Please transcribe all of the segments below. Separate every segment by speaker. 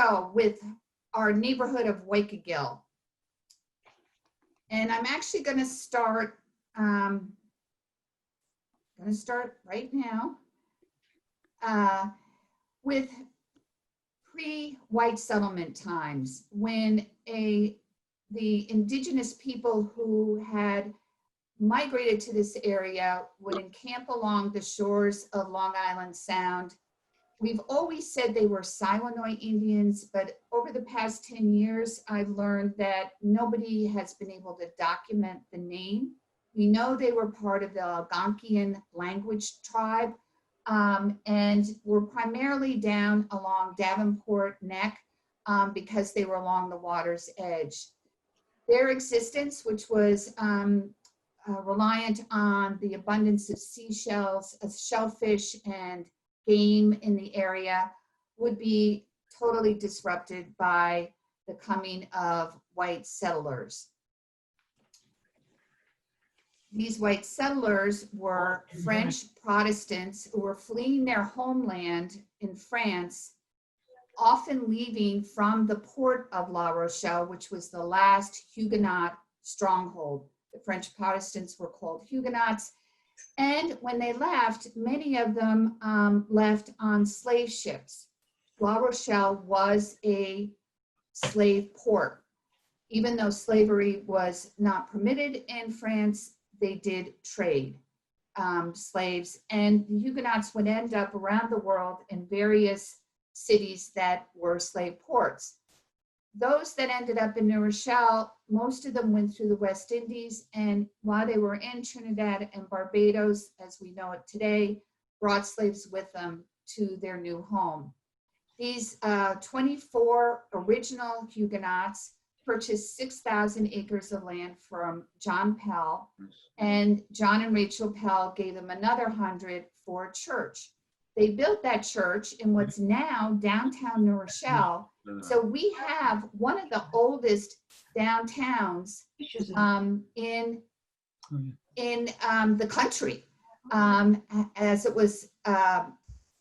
Speaker 1: Rochelle with our neighborhood of Wykagyl. And I'm actually going to start right now with pre-white settlement times, when the indigenous people who had migrated to this area would encamp along the shores of Long Island Sound. We've always said they were Siwanoy Indians, but over the past 10 years, I've learned that nobody has been able to document the name. We know they were part of the Algonquian language tribe, and were primarily down along Davenport Neck because they were along the water's edge. Their existence, which was reliant on the abundance of seashells, of shellfish, and game in the area, would be totally disrupted by the coming of white settlers. These white settlers were French Protestants who were fleeing their homeland in France, often leaving from the port of La Rochelle, which was the last Huguenot stronghold. The French Protestants were called Huguenots. And when they left, many of them left on slave ships. La Rochelle was a slave port. Even though slavery was not permitted in France, they did trade slaves. And the Huguenots would end up around the world in various cities that were slave ports. Those that ended up in New Rochelle, most of them went through the West Indies, and while they were in Trinidad and Barbados, as we know it today, brought slaves with them to their new home. These 24 original Huguenots purchased 6,000 acres of land from John Pell, and John and Rachel Pell gave them another 100 for a church. They built that church in what's now downtown New Rochelle. So we have one of the oldest downtowns in the country, as it was.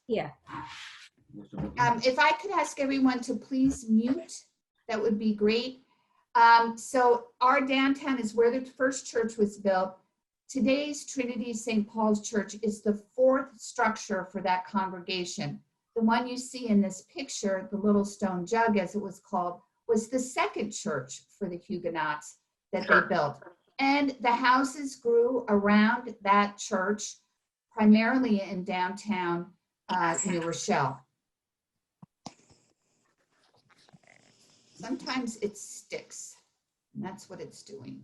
Speaker 2: Yeah.
Speaker 1: If I could ask everyone to please mute, that would be great. So our downtown is where the first church was built. Today's Trinity St. Paul's Church is the fourth structure for that congregation. The one you see in this picture, the little stone jug as it was called, was the second church for the Huguenots that they built. And the houses grew around that church, primarily in downtown New Rochelle. Sometimes it sticks, and that's what it's doing.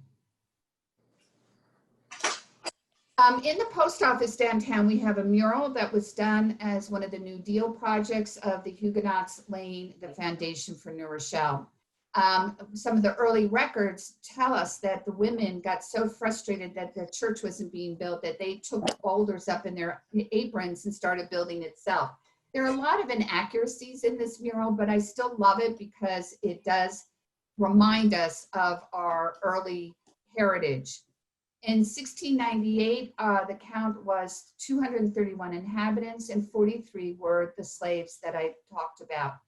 Speaker 1: In the post office downtown, we have a mural that was done as one of the New Deal projects of the Huguenots laying the foundation for New Rochelle. Some of the early records tell us that the women got so frustrated that the church wasn't being built that they took boulders up in their aprons and started building itself. There are a lot of inaccuracies in this mural, but I still love it because it does remind us of our early heritage. In 1698, the count was 231 inhabitants, and 43 were the slaves that I talked about.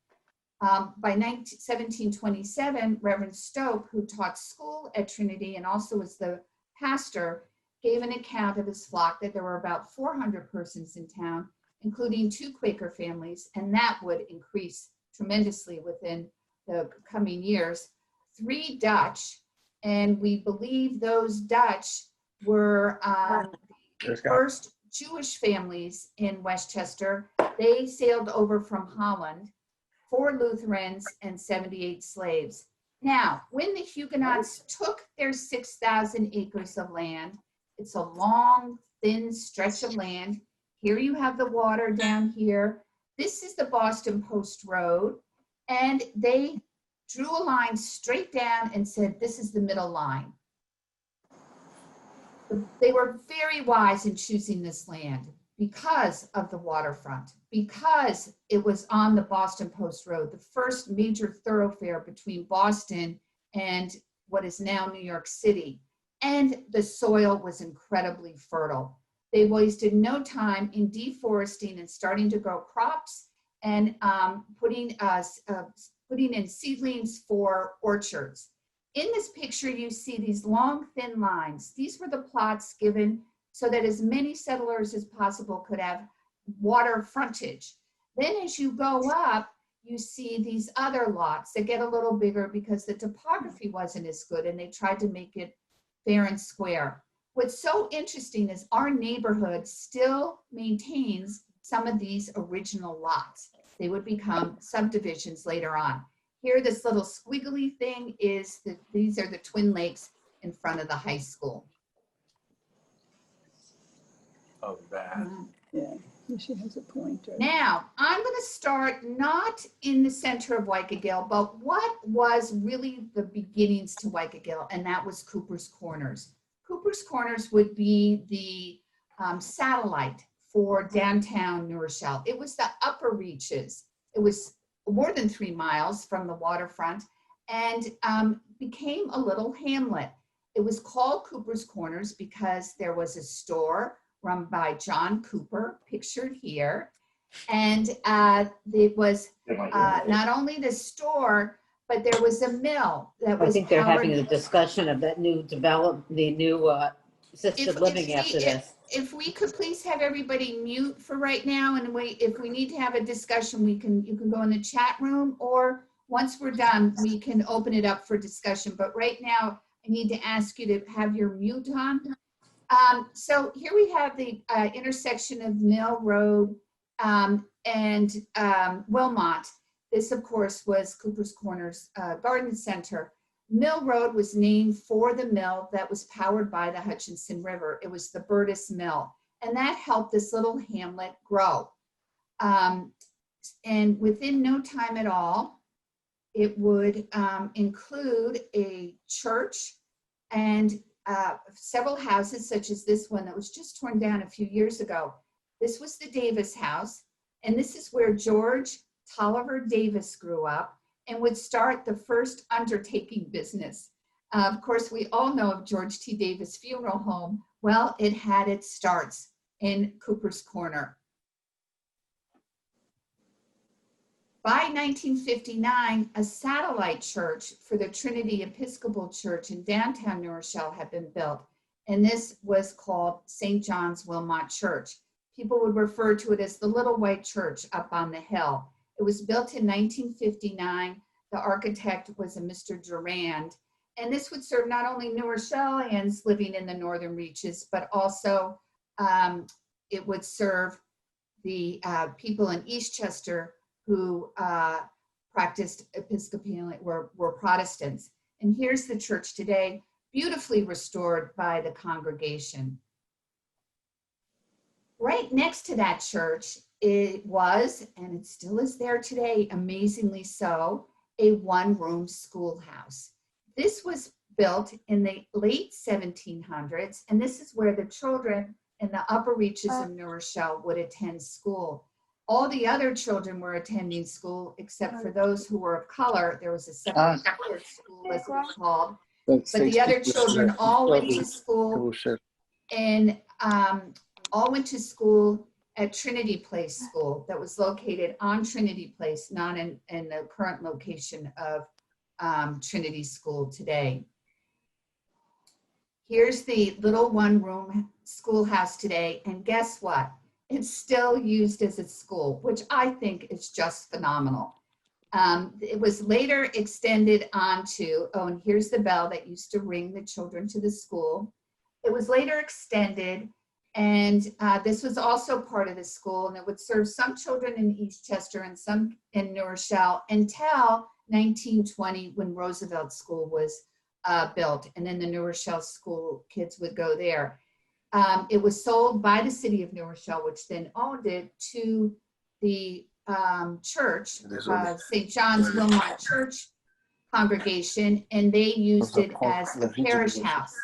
Speaker 1: By 1727, Reverend Stoke, who taught school at Trinity and also was the pastor, gave an account of his flock that there were about 400 persons in town, including 2 Quaker families, and that would increase tremendously within the coming years. 3 Dutch, and we believe those Dutch were the first Jewish families in Westchester. They sailed over from Holland, 4 Lutherans, and 78 slaves. Now, when the Huguenots took their 6,000 acres of land, it's a long, thin stretch of land. Here you have the water down here. This is the Boston Post Road, and they drew a line straight down and said, this is the middle line. They were very wise in choosing this land because of the waterfront, because it was on the Boston Post Road, the first major thoroughfare between Boston and what is now New York City. And the soil was incredibly fertile. They wasted no time in deforesting and starting to grow crops and putting putting in seedlings for orchards. In this picture, you see these long, thin lines. These were the plots given so that as many settlers as possible could have water frontage. Then as you go up, you see these other lots that get a little bigger because the topography wasn't as good and they tried to make it fair and square. What's so interesting is our neighborhood still maintains some of these original lots. They would become subdivisions later on. Here, this little squiggly thing is, these are the Twin Lakes in front of the high school.
Speaker 2: Oh, that.
Speaker 3: Yeah, she has a point. Right?
Speaker 1: Now, I'm going to start not in the center of Wykagyl, but what was really the beginnings to Wykagyl, and that was Cooper's Corners. Cooper's Corners would be the satellite for downtown New Rochelle. It was the upper reaches. It was more than 3 miles from the waterfront and became a little hamlet. It was called Cooper's Corners because there was a store run by John Cooper, pictured here. And it was not only the store, but there was a mill that was
Speaker 4: I think they're having a discussion of that new assisted living after this.
Speaker 1: If we could please have everybody mute for right now, and wait, if we need to have a discussion, you can go in the chat room, or once we're done, we can open it up for discussion. But right now, I need to ask you to have your mute on. So here we have the intersection of Mill Road and Wilmot. This, of course, was Cooper's Corners Garden Center. Mill Road was named for the mill that was powered by the Hutchinson River. It was the Burtis Mill, and that helped this little hamlet grow. And within no time at all, it would include a church and several houses, such as this one that was just torn down a few years ago. This was the Davis house, and this is where George Tolliver Davis grew up and would start the first undertaking business. Of course, we all know of George T. Davis Funeral Home. Well, it had its starts in Cooper's Corner. By 1959, a satellite church for the Trinity Episcopal Church in downtown New Rochelle had been built, and this was called St. John's Wilmot Church. People would refer to it as the Little White Church up on the hill. It was built in 1959. The architect was a Mr. Durand, and this would serve not only New Rochelleans living in the northern reaches, but also it would serve the people in Eastchester who practiced Episcopalian, were Protestants. And here's the church today, beautifully restored by the congregation. Right next to that church, it was, and it still is there today, amazingly so, a one-room schoolhouse. This was built in the late 1700s, and this is where the children in the upper reaches of New Rochelle would attend school. All the other children were attending school, except for those who were of color. There was a separate school, as it was called. But the other children all went to school, and all went to school at Trinity Place School that was located on Trinity Place, not in the current location of Trinity School today. Here's the little one-room schoolhouse today, and guess what? It's still used as a school, which I think is just phenomenal. It was later extended onto, oh, and here's the bell that used to ring the children to the school. It was later extended, and this was also part of the school, and it would serve some children in Eastchester and some in New Rochelle until 1920, when Roosevelt School was built, and then the New Rochelle school kids would go there. It was sold by the city of New Rochelle, which then owned it to the church, St. John's Wilmot Church congregation, and they used it as a parish house.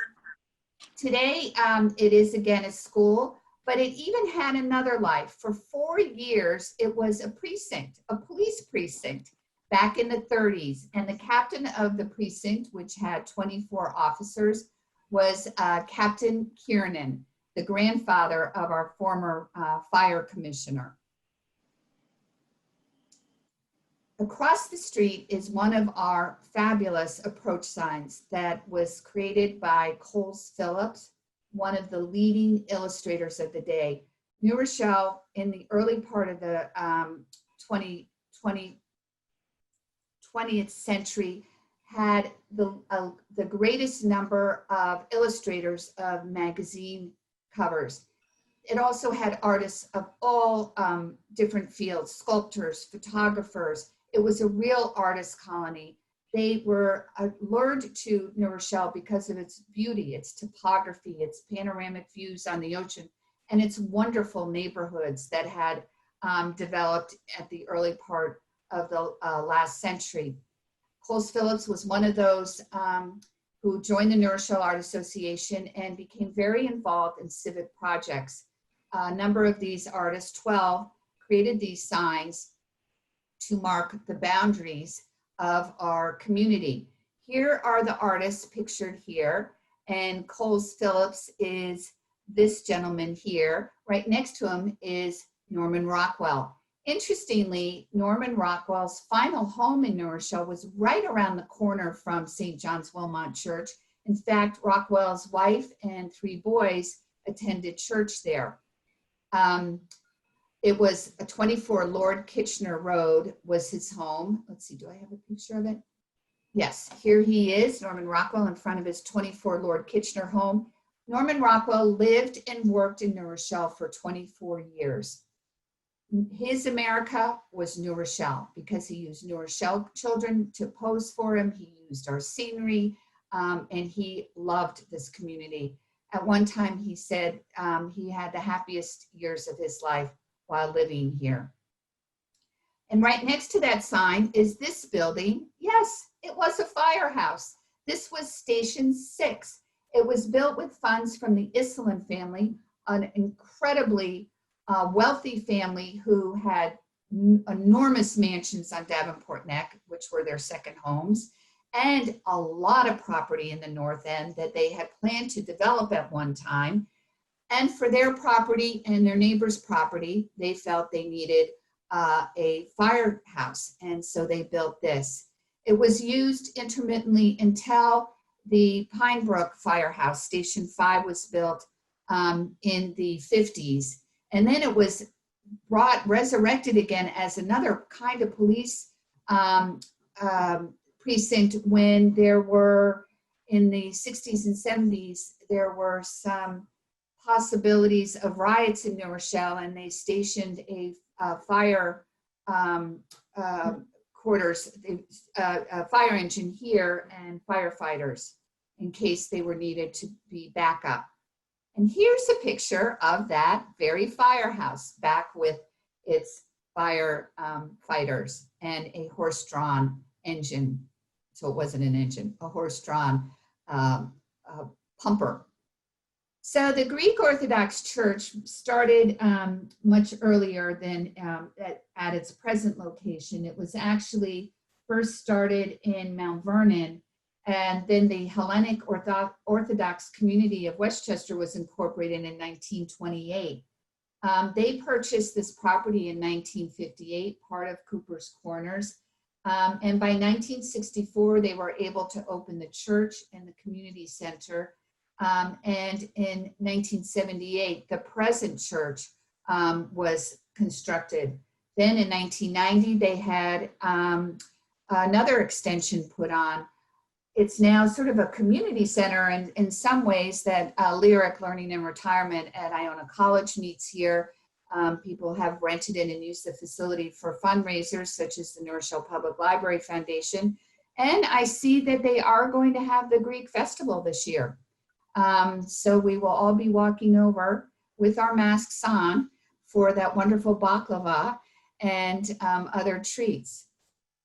Speaker 1: Today, it is again a school, but it even had another life. For 4 years, it was a precinct, a police precinct back in the 30s. And the captain of the precinct, which had 24 officers, was Captain Kiernan, the grandfather of our former fire commissioner. Across the street is one of our fabulous approach signs that was created by Coles Phillips, one of the leading illustrators of the day. New Rochelle, in the early part of the 20th century, had the greatest number of illustrators of magazine covers. It also had artists of all different fields, sculptors, photographers. It was a real artist colony. They were lured to New Rochelle because of its beauty, its topography, its panoramic views on the ocean, and its wonderful neighborhoods that had developed at the early part of the last century. Coles Phillips was one of those who joined the New Rochelle Art Association and became very involved in civic projects. A number of these artists, 12, created these signs to mark the boundaries of our community. Here are the artists pictured here, and Coles Phillips is this gentleman here. Right next to him is Norman Rockwell. Interestingly, Norman Rockwell's final home in New Rochelle was right around the corner from St. John's Wilmot Church. In fact, Rockwell's wife and 3 boys attended church there. It was a 24 Lord Kitchener Road was his home. Let's see, do I have a picture of it? Yes, here he is, Norman Rockwell, in front of his 24 Lord Kitchener home. Norman Rockwell lived and worked in New Rochelle for 24 years. His America was New Rochelle because he used New Rochelle children to pose for him. He used our scenery, and he loved this community. At one time, he said he had the happiest years of his life while living here. And right next to that sign is this building. Yes, it was a firehouse. This was Station 6. It was built with funds from the Iselin family, an incredibly wealthy family who had enormous mansions on Davenport Neck, which were their second homes, and a lot of property in the North End that they had planned to develop at one time. And for their property and their neighbor's property, they felt they needed a firehouse, and so they built this. It was used intermittently until the Pine Brook Firehouse, Station 5, was built in the 50s. And then it was resurrected again as another kind of police precinct when there were, in the 60s and 70s, there were some possibilities of riots in New Rochelle, and they stationed a fire quarters, a fire engine here, and firefighters in case they were needed to be backup. And here's a picture of that very firehouse back with its fire fighters and a horse-drawn engine. So it wasn't an engine, a horse-drawn pumper. So the Greek Orthodox Church started much earlier than at its present location. It was actually first started in Mount Vernon, and then the Hellenic Orthodox community of Westchester was incorporated in 1928. They purchased this property in 1958, part of Cooper's Corners. And by 1964, they were able to open the church and the community center. And in 1978, the present church was constructed. Then in 1990, they had another extension put on. It's now sort of a community center, and in some ways that Lyric Learning and Retirement at Iona College meets here. People have rented in and used the facility for fundraisers such as the New Rochelle Public Library Foundation. And I see that they are going to have the Greek Festival this year. So we will all be walking over with our masks on for that wonderful baklava and other treats.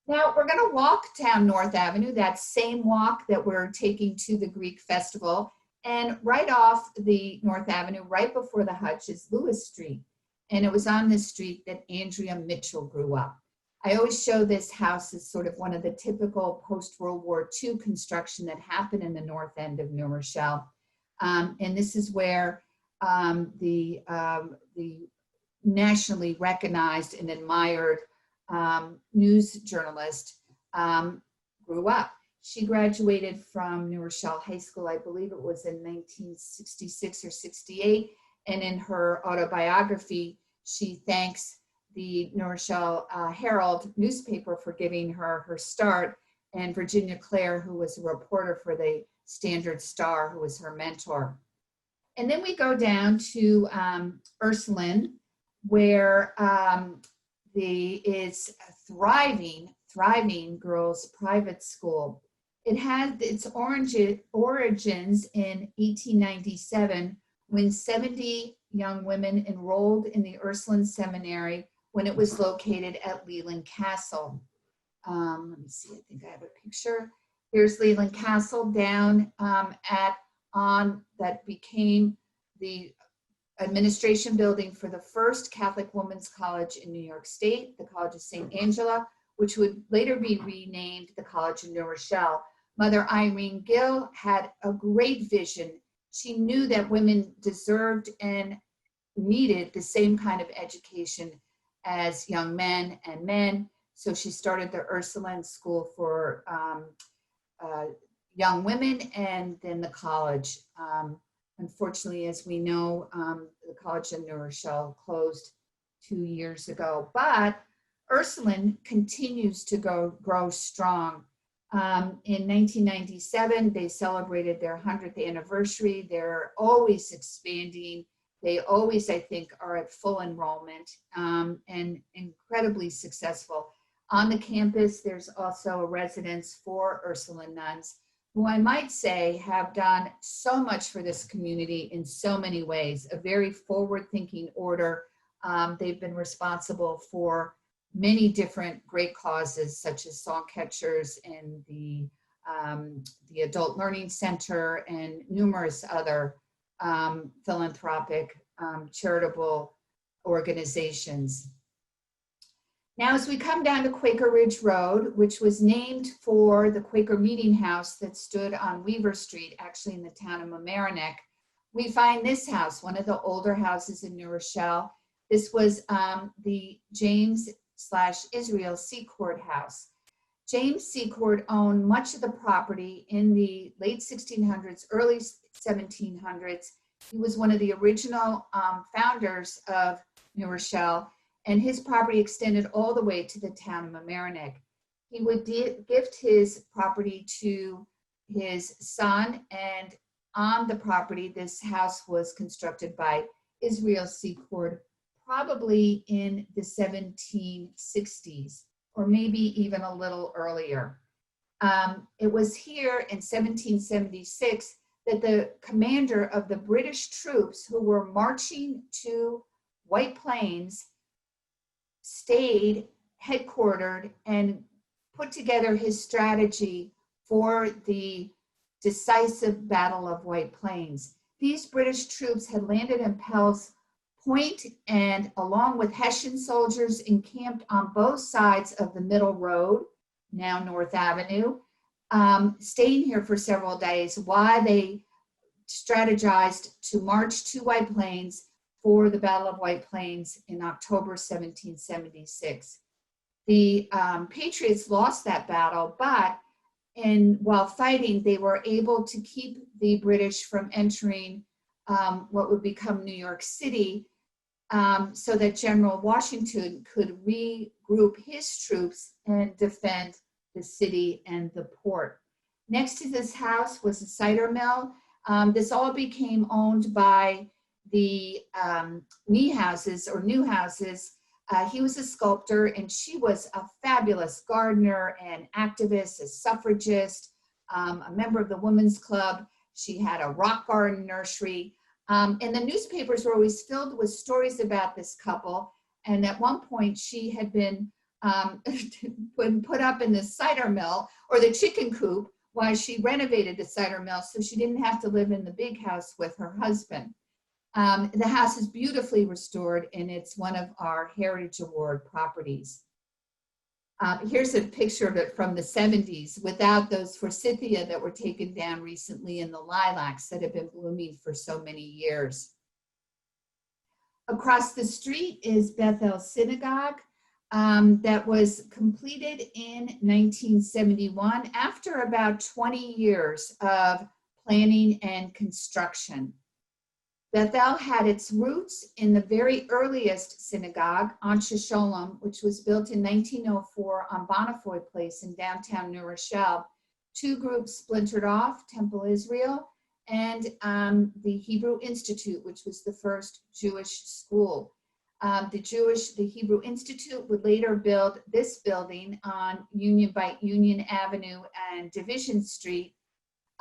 Speaker 1: Now we're going to walk down North Avenue, that same walk that we're taking to the Greek Festival. And right off the North Avenue, right before the Hutch, is Lewis Street. And it was on this street that Andrea Mitchell grew up. I always show this house as sort of one of the typical post-World War II construction that happened in the North End of New Rochelle. And this is where the nationally recognized and admired news journalist, grew up. She graduated from New Rochelle High School, I believe it was in 1966 or 68. And in her autobiography, she thanks the New Rochelle Herald newspaper for giving her her start, and Virginia Clare, who was a reporter for the Standard Star, who was her mentor. And then we go down to Ursuline, where is a thriving girls' private school. It had its origins in 1897 when 70 young women enrolled in the Ursuline Seminary when it was located at Leland Castle. Let me see, I think I have a picture. Here's Leland Castle down that became the administration building for the first Catholic women's college in New York State, the College of St. Angela, which would later be renamed the College of New Rochelle. Mother Irene Gill had a great vision. She knew that women deserved and needed the same kind of education as young men and men. So she started the Ursuline School for young women and then the college. Unfortunately, as we know, the College of New Rochelle closed 2 years ago, but Ursuline continues to grow strong. In 1997, they celebrated their 100th anniversary. They're always expanding. They always, I think, are at full enrollment and incredibly successful. On the campus, there's also a residence for Ursuline nuns, who I might say have done so much for this community in so many ways, a very forward-thinking order. They've been responsible for many different great causes, such as Song Catchers and the Adult Learning Center and numerous other philanthropic charitable organizations. Now, as we come down to Quaker Ridge Road, which was named for the Quaker meeting house that stood on Weaver Street, actually in the town of Mamaroneck, we find this house, one of the older houses in New Rochelle. This was the James/Israel C Courthouse. James C. Court owned much of the property in the late 1600s, early 1700s. He was one of the original founders of New Rochelle, and his property extended all the way to the town of Mamaroneck. He would gift his property to his son, and on the property, this house was constructed by Israel C. Court, probably in the 1760s, or maybe even a little earlier. It was here in 1776 that the commander of the British troops who were marching to White Plains stayed headquartered and put together his strategy for the decisive Battle of White Plains. These British troops had landed in Pell's Point and, along with Hessian soldiers, encamped on both sides of the Middle Road, now North Avenue, staying here for several days while they strategized to march to White Plains for the Battle of White Plains in October 1776. The Patriots lost that battle, but while fighting, they were able to keep the British from entering what would become New York City, so that General Washington could regroup his troops and defend the city and the port. Next to this house was a cider mill. This all became owned by the Niehouses or Newhouses. He was a sculptor, and she was a fabulous gardener and activist, a suffragist, a member of the Women's Club. She had a rock garden nursery. And the newspapers were always filled with stories about this couple. And at one point, she had been put up in the cider mill or the chicken coop while she renovated the cider mill, so she didn't have to live in the big house with her husband. The house is beautifully restored, and it's one of our Heritage Award properties. Here's a picture of it from the 70s without those forsythia that were taken down recently and the lilacs that have been blooming for so many years. Across the street is Bethel Synagogue. that was completed in 1971 after about 20 years of planning and construction. Bethel had its roots in the very earliest synagogue, Anshe Sholem, which was built in 1904 on Bonnefoy Place in downtown New Rochelle. Two groups splintered off, Temple Israel and the Hebrew Institute, which was the first Jewish school. The Hebrew Institute would later build this building on Union Avenue and Division Street,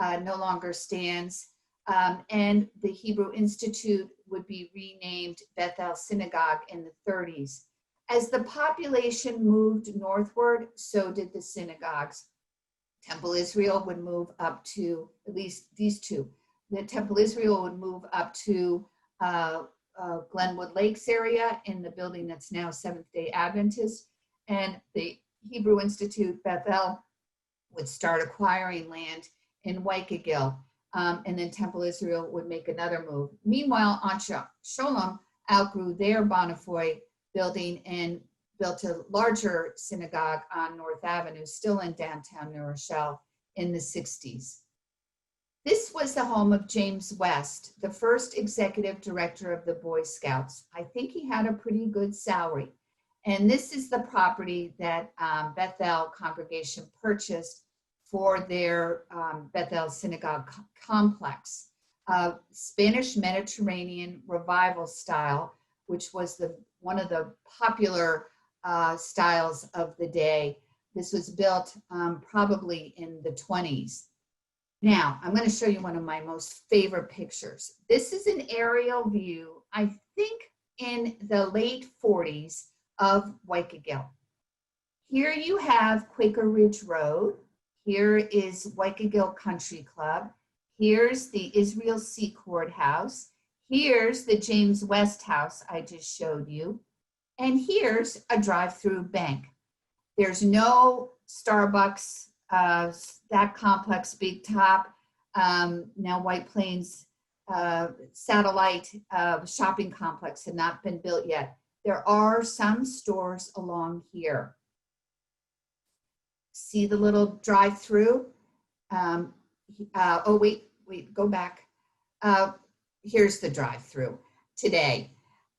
Speaker 1: no longer stands. And the Hebrew Institute would be renamed Bethel Synagogue in the 30s. As the population moved northward, so did the synagogues. Temple Israel would move up to, at least these two, the Temple Israel would move up to Glenwood Lakes area in the building that's now Seventh-day Adventist, and the Hebrew Institute, Bethel, would start acquiring land in Wykagyl. And then Temple Israel would make another move. Meanwhile, Anshe Sholem outgrew their Bonnefoy building and built a larger synagogue on North Avenue, still in downtown New Rochelle, in the 60s. This was the home of James West, the first executive director of the Boy Scouts. I think he had a pretty good salary. And this is the property that Bethel congregation purchased for their Bethel Synagogue complex. Spanish Mediterranean revival style, which was one of the popular styles of the day. This was built probably in the 20s. Now, I'm going to show you one of my most favorite pictures. This is an aerial view, I think in the late 40s, of Wykagyl. Here you have Quaker Ridge Road. Here is Wykagyl Country Club. Here's the Israel C Courthouse. Here's the James West House I just showed you. And here's a drive-through bank. There's no Starbucks, that complex, Big Top, now White Plains satellite shopping complex had not been built yet. There are some stores along here. See the little drive-through? Oh, wait, go back. Here's the drive-through today.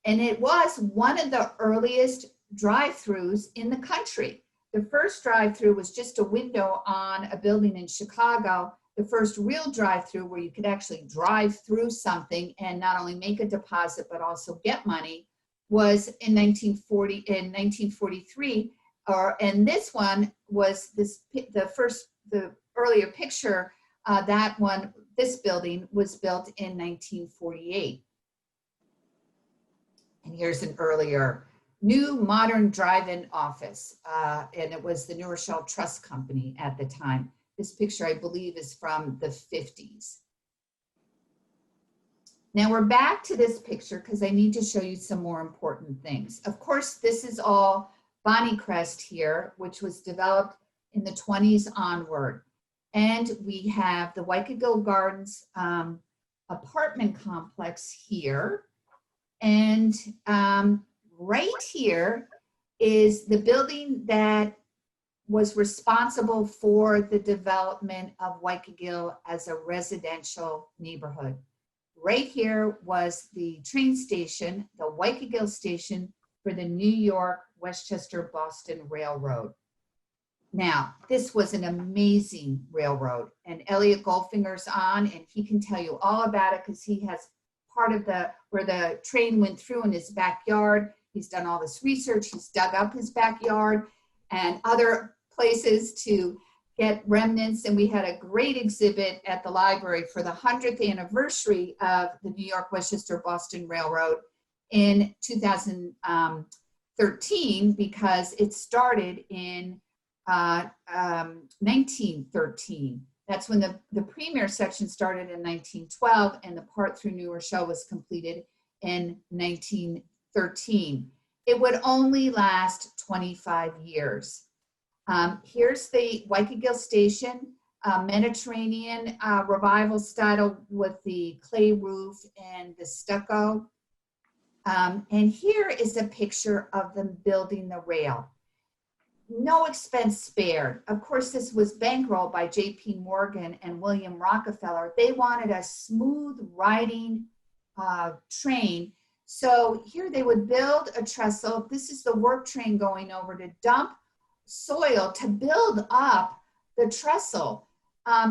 Speaker 1: And it was one of the earliest drive-throughs in the country. The first drive-through was just a window on a building in Chicago. The first real drive-through where you could actually drive through something and not only make a deposit, but also get money was in 1943. And this one was the earlier picture, this building was built in 1948. And here's an earlier new modern drive-in office. And it was the New Rochelle Trust Company at the time. This picture, I believe, is from the 50s. Now we're back to this picture because I need to show you some more important things. Of course, this is all Bonnycrest here, which was developed in the 20s onward. And we have the Wykagyl Gardens apartment complex here. And right here is the building that was responsible for the development of Wykagyl as a residential neighborhood. Right here was the train station, the Wykagyl station for the New York, Westchester, Boston Railroad. Now, this was an amazing railroad, and Elliot Goldfinger's on, and he can tell you all about it because he has part of where the train went through in his backyard. He's done all this research. He's dug up his backyard and other places to get remnants. And we had a great exhibit at the library for the 100th anniversary of the New York, Westchester, Boston Railroad in 2013, because it started in 1913. That's when the premier section started in 1912, and the part through New Rochelle was completed in 1913. It would only last 25 years. Here's the Wykagyl Station, Mediterranean revival style with the clay roof and the stucco. And here is a picture of them building the rail. No expense spared. Of course, this was bankrolled by J.P. Morgan and William Rockefeller. They wanted a smooth riding train. So here they would build a trestle. This is the work train going over to dump soil to build up the trestle.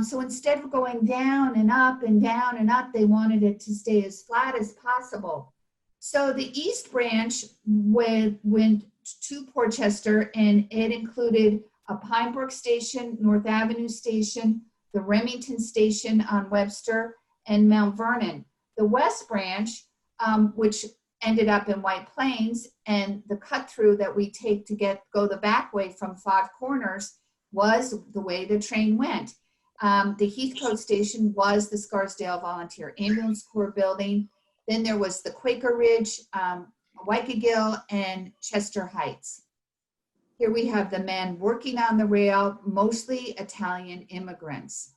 Speaker 1: So instead of going down and up and down and up, they wanted it to stay as flat as possible. So the East Branch went to Portchester, and it included a Pine Brook Station, North Avenue Station, the Remington Station on Webster, and Mount Vernon. The West Branch, which ended up in White Plains, and the cut through that we take to go the back way from Five Corners was the way the train went. The Heathcote Station was the Scarsdale Volunteer Ambulance Corps building. Then there was the Quaker Ridge, Wykagyl, and Chester Heights. Here we have the men working on the rail, mostly Italian immigrants,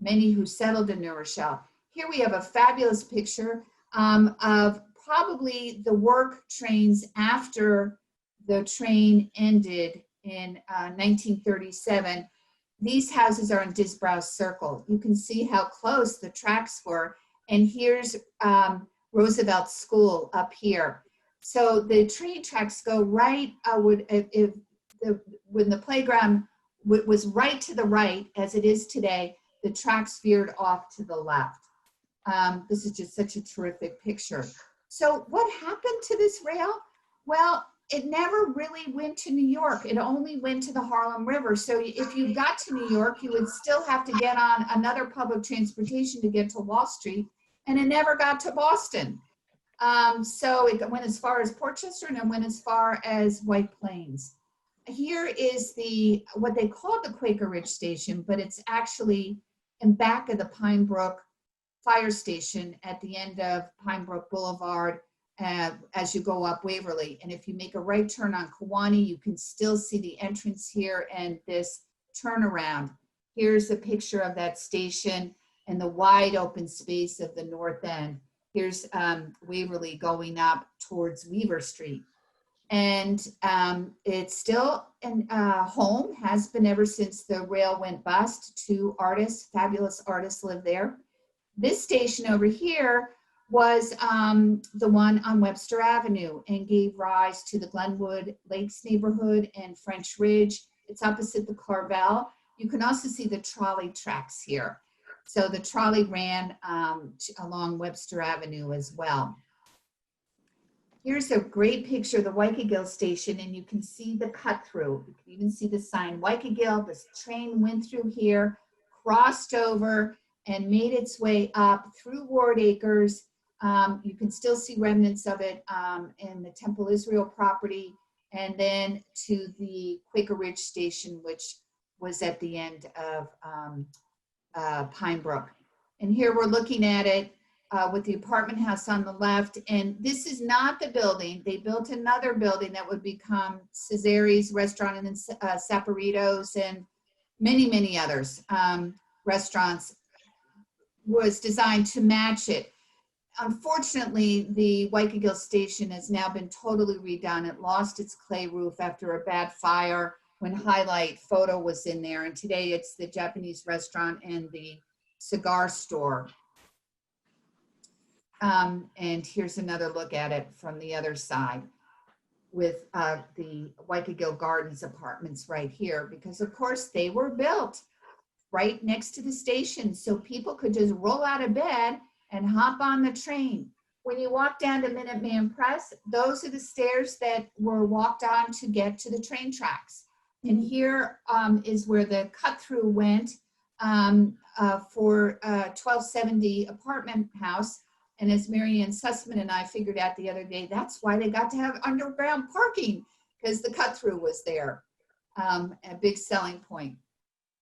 Speaker 1: many who settled in New Rochelle. Here we have a fabulous picture of probably the work trains after the train ended in 1937. These houses are in Disbrow Circle. You can see how close the tracks were. And here's Roosevelt School up here. So the train tracks go right, when the playground was right to the right, as it is today, the tracks veered off to the left. This is just such a terrific picture. So what happened to this rail? Well, it never really went to New York. It only went to the Harlem River. So if you got to New York, you would still have to get on another public transportation to get to Wall Street, and it never got to Boston. So it went as far as Portchester, and it went as far as White Plains. Here is what they called the Quaker Ridge Station, but it's actually in back of the Pine Brook Fire Station at the end of Pine Brook Boulevard as you go up Waverly. And if you make a right turn on Kewanee, you can still see the entrance here and this turnaround. Here's a picture of that station and the wide open space of the north end. Here's Waverly going up towards Weaver Street. And it's still home, has been ever since the rail went bust. Two artists, fabulous artists live there. This station over here was the one on Webster Avenue and gave rise to the Glenwood Lakes neighborhood and French Ridge. It's opposite the Carvel. You can also see the trolley tracks here. So the trolley ran along Webster Avenue as well. Here's a great picture of the Wykagyl station, and you can see the cut through. You can even see the sign Wykagyl. This train went through here, crossed over, and made its way up through Ward Acres. You can still see remnants of it in the Temple Israel property, and then to the Quaker Ridge station, which was at the end of Pine Brook. And here we're looking at it with the apartment house on the left. And this is not the building. They built another building that would become Cesari's restaurant, and then Saporitos and many, many others restaurants, was designed to match it. Unfortunately, the Wykagyl station has now been totally redone. It lost its clay roof after a bad fire when Highlight Photo was in there. And today it's the Japanese restaurant and the cigar store. And here's another look at it from the other side with the Wykagyl Gardens apartments right here, because of course they were built right next to the station, so people could just roll out of bed and hop on the train. When you walk down to Minuteman Press, those are the stairs that were walked on to get to the train tracks. And here is where the cut through went for 1270 apartment house. And as Marianne Sussman and I figured out the other day, that's why they got to have underground parking, because the cut through was there, a big selling point.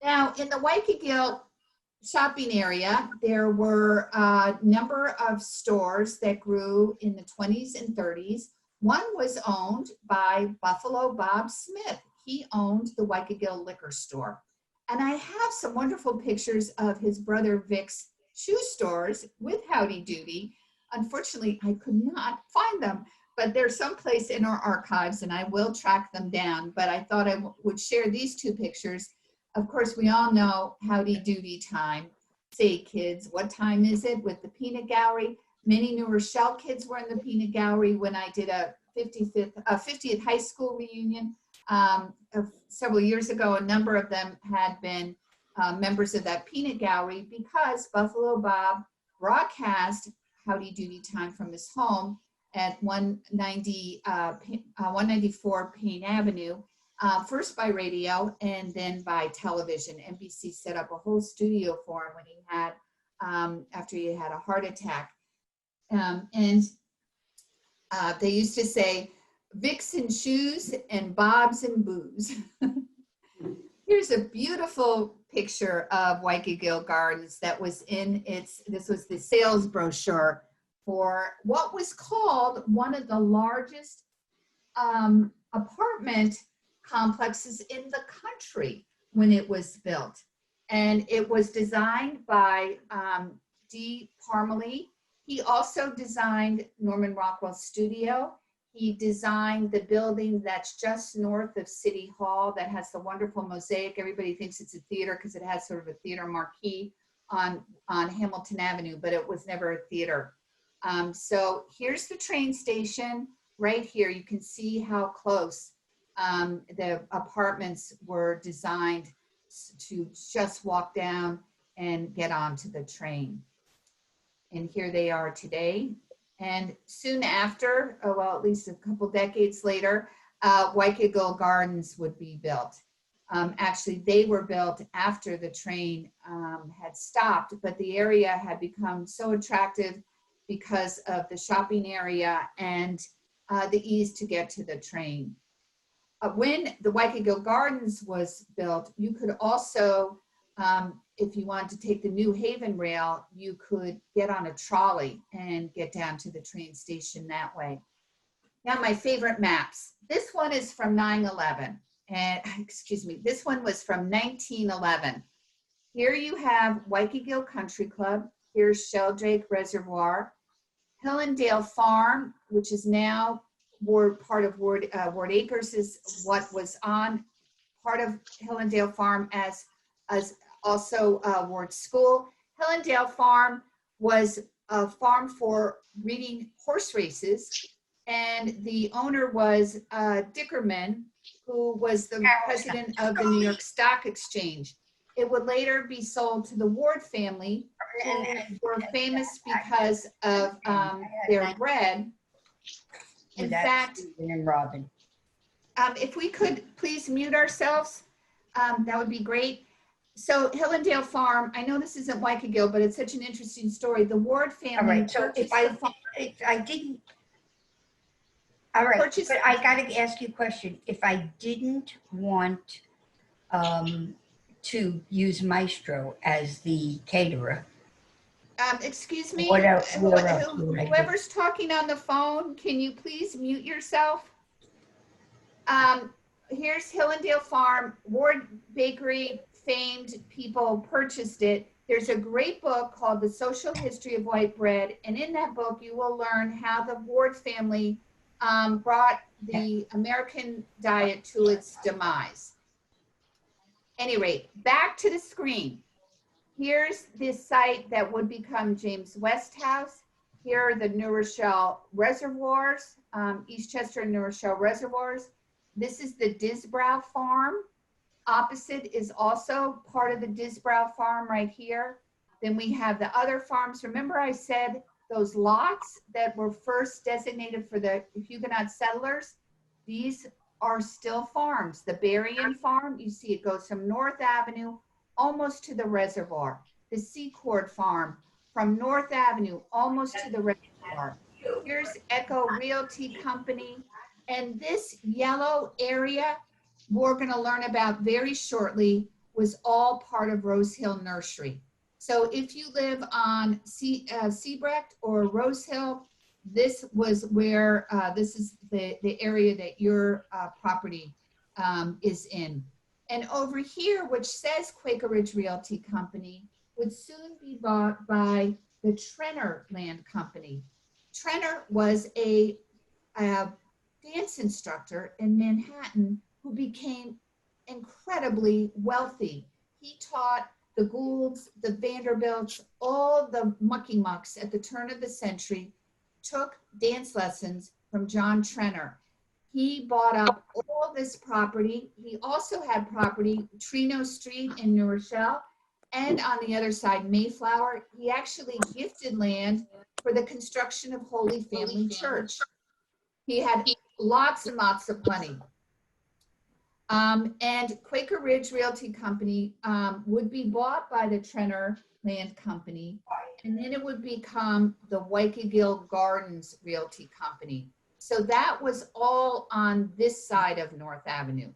Speaker 1: Now, in the Wykagyl shopping area, there were a number of stores that grew in the 20s and 30s. One was owned by Buffalo Bob Smith. He owned the Wykagyl liquor store. And I have some wonderful pictures of his brother Vic's shoe stores with Howdy Doody. unfortunately, I could not find them, but they're someplace in our archives and I will track them down. But I thought I would share these two pictures. Of course, we all know Howdy Doody time. Say, kids, what time is it with the peanut gallery? Many New Rochelle kids were in the peanut gallery when I did a 50th high school reunion several years ago. A number of them had been members of that peanut gallery because Buffalo Bob broadcast Howdy Doody time from his home at 194 Payne Avenue, first by radio and then by television. NBC set up a whole studio for him when he had, after he had a heart attack. They used to say, Vicks and shoes and Bobs and booze. Here's a beautiful picture of Wykagyl Gardens that was in this was the sales brochure for what was called one of the largest apartment complexes in the country when it was built. And it was designed by D. Parmalee. He also designed Norman Rockwell's studio. He designed the building that's just north of City Hall that has the wonderful mosaic. Everybody thinks it's a theater because it has sort of a theater marquee on Hamilton Avenue, but it was never a theater. So here's the train station right here. You can see how close the apartments were designed to just walk down and get onto the train. And here they are today. And soon after, well, at least a couple decades later, Wykagyl Gardens would be built. Actually, they were built after the train had stopped, but the area had become so attractive because of the shopping area and the ease to get to the train. When the Wykagyl Gardens was built, you could also, if you wanted to take the New Haven rail, you could get on a trolley and get down to the train station that way. Now, my favorite maps. This one is from 9/11, and excuse me, this one was from 1911. Here you have Wykagyl Country Club. Here's Sheldrake Reservoir. Hellendale Farm, which is now part of Ward Acres, is what was on part of Hellendale Farm as also Ward School. Hellendale Farm was a farm for breeding horse races, and the owner was Dickerman, who was the president of the New York Stock Exchange. It would later be sold to the Ward family, who were famous because of their bread. In fact,
Speaker 5: and Robin.
Speaker 1: if we could please mute ourselves, that would be great. So Hellendale Farm, I know this isn't Wykagyl, but it's such an interesting story. The Ward family.
Speaker 5: All right, so if I didn't, all right, but I gotta ask you a question. If I didn't want to use Maestro as the caterer.
Speaker 1: Excuse me,
Speaker 5: What else would I do?
Speaker 1: whoever's talking on the phone, can you please mute yourself? Here's Hellendale Farm, Ward Bakery, famed people purchased it. There's a great book called The Social History of White Bread, and in that book you will learn how the Ward family brought the American diet to its demise. Any rate, back to the screen. Here's this site that would become James West House. Here are the New Rochelle reservoirs, Eastchester and New Rochelle reservoirs. This is the Disbrow Farm. Opposite is also part of the Disbrow Farm right here. Then we have the other farms. Remember I said those lots that were first designated for the Huguenot settlers? These are still farms. The Berrien Farm, you see it goes from North Avenue almost to the reservoir. The C Courthouse Farm from North Avenue almost to the reservoir. Here's Echo Realty Company. And this yellow area we're going to learn about very shortly was all part of Rose Hill Nursery. So if you live on Siebrecht or Rose Hill, this was where, this is the area that your property is in. And over here, which says Quaker Ridge Realty Company, would soon be bought by the Trenner Land Company. Trenner was a dance instructor in Manhattan who became incredibly wealthy. He taught the Goulds, the Vanderbilts, all the mucky mucks at the turn of the century, took dance lessons from John Trenner. He bought up all this property. He also had property, Trino Street in New Rochelle, and on the other side, Mayflower. He actually gifted land for the construction of Holy Family Church. He had lots and lots of money. And Quaker Ridge Realty Company would be bought by the Trenner Land Company, and then it would become the Wykagyl Gardens Realty Company. So that was all on this side of North Avenue.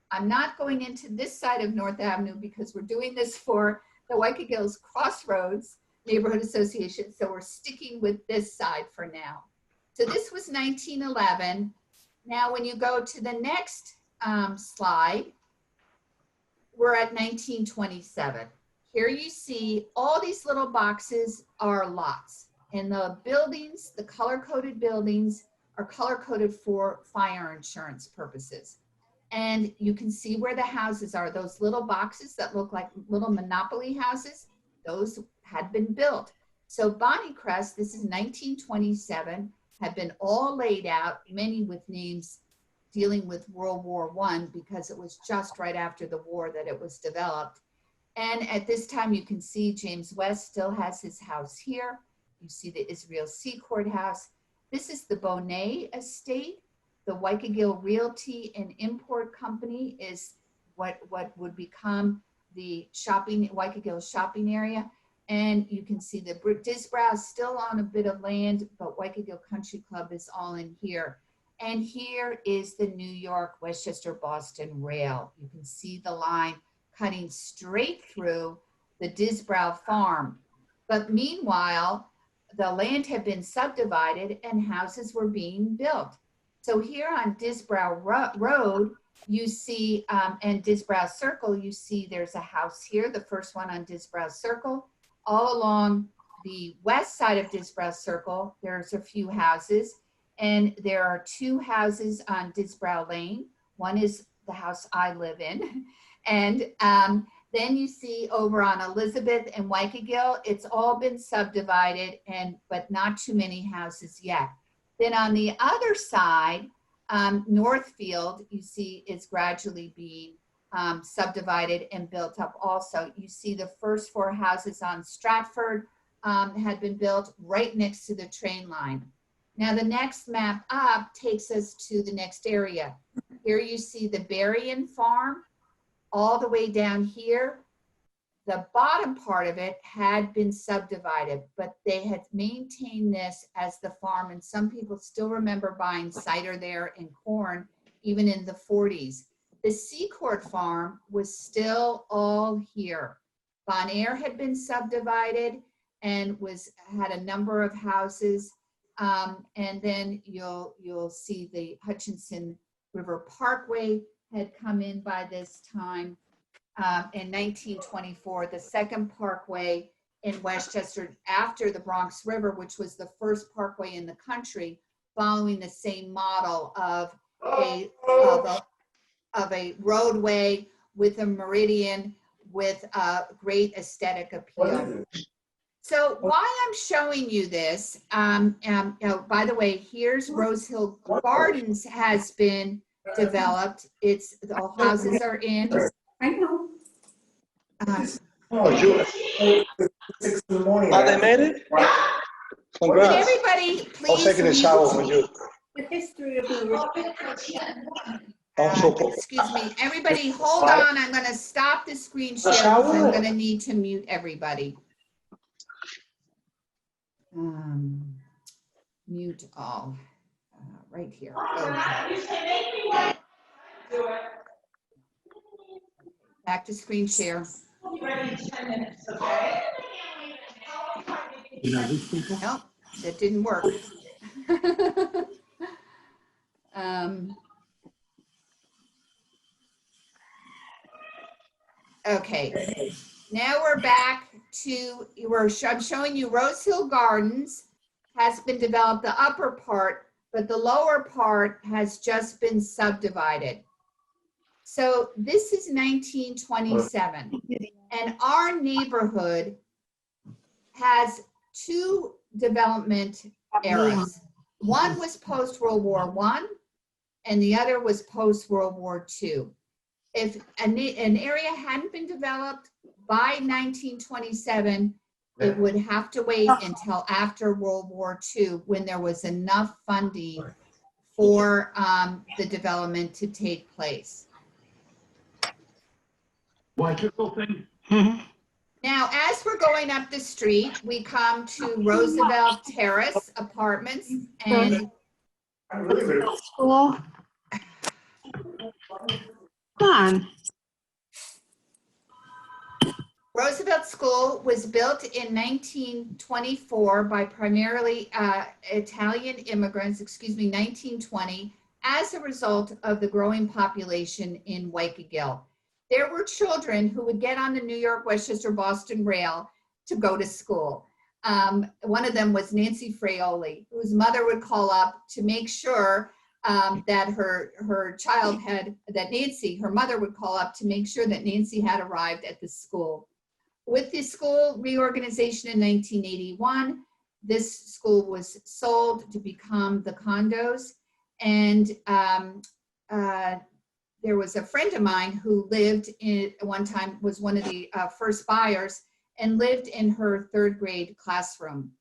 Speaker 1: I'm not going into this side of North Avenue because we're doing this for the Waikikil's Crossroads Neighborhood Association, so we're sticking with this side for now. So this was 1911. Now when you go to the next slide, we're at 1927. Here you see all these little boxes are lots, and the buildings, the color-coded buildings, are color-coded for fire insurance purposes. And you can see where the houses are. Those little boxes that look like little Monopoly houses, those had been built. So Bonnycrest, this is 1927, had been all laid out, many with names dealing with World War I, because it was just right after the war that it was developed. And at this time, you can see James West still has his house here. You see the Israel C Courthouse. This is the Bonaire estate. The Wykagyl Realty and Import Company is what would become the Wykagyl shopping area. And you can see the Disbrow still on a bit of land, but Wykagyl Country Club is all in here. And here is the New York, Westchester, Boston Rail. You can see the line cutting straight through the Disbrow Farm. But meanwhile, the land had been subdivided and houses were being built. So here on Disbrow Road, you see, and Disbrow Circle, you see there's a house here, the first one on Disbrow Circle. All along the west side of Disbrow Circle, there's a few houses, and there are two houses on Disbrow Lane. One is the house I live in, and then you see over on Elizabeth and Wykagyl, it's all been subdivided, but not too many houses yet. Then on the other side, Northfield, you see, is gradually being subdivided and built up also. You see the first four houses on Stratford had been built right next to the train line. Now the next map up takes us to the next area. Here you see the Berrien Farm all the way down here. The bottom part of it had been subdivided, but they had maintained this as the farm, and some people still remember buying cider there and corn, even in the 40s. The C Court farm was still all here. Bonaire had been subdivided and had a number of houses, and then you'll see the Hutchinson River Parkway had come in by this time. In 1924, the second parkway in Westchester after the Bronx River, which was the first parkway in the country, following the same model of a roadway with a meridian with a great aesthetic appeal. So why I'm showing you this, by the way, here's Rose Hill Gardens has been developed. The houses are in.
Speaker 3: I know.
Speaker 6: They made it?
Speaker 1: Can
Speaker 6: Congrats.
Speaker 1: everybody please?
Speaker 6: I was taking a shower for you.
Speaker 3: The history of the
Speaker 1: Excuse me, everybody, hold on. I'm going to stop the screen share because I'm going to need to mute everybody. Mute all right here. Okay. Back to screen share. Nope, that didn't work. Okay, now we're back to, I'm showing you Rose Hill Gardens. has been developed, the upper part, but the lower part has just been subdivided. So this is 1927, and our neighborhood has two development eras. One was post-World War I, and the other was post-World War II. If an area hadn't been developed by 1927, it would have to wait until after World War II when there was enough funding for the development to take place.
Speaker 7: Wykagyl thing?
Speaker 1: Now, as we're going up the street, we come to Roosevelt Terrace Apartments, and
Speaker 3: School. Come on.
Speaker 1: Roosevelt School was built in 1924 by primarily Italian immigrants, 1920, as a result of the growing population in Wykagyl. There were children who would get on the New York, Westchester, Boston rail to go to school. One of them was Nancy Fraioli, whose mother would call up to make sure that her child had, her mother would call up to make sure that Nancy had arrived at the school. With the school reorganization in 1981, this school was sold to become the condos. And there was a friend of mine who lived in, one time was one of the first buyers, and lived in her third grade classroom.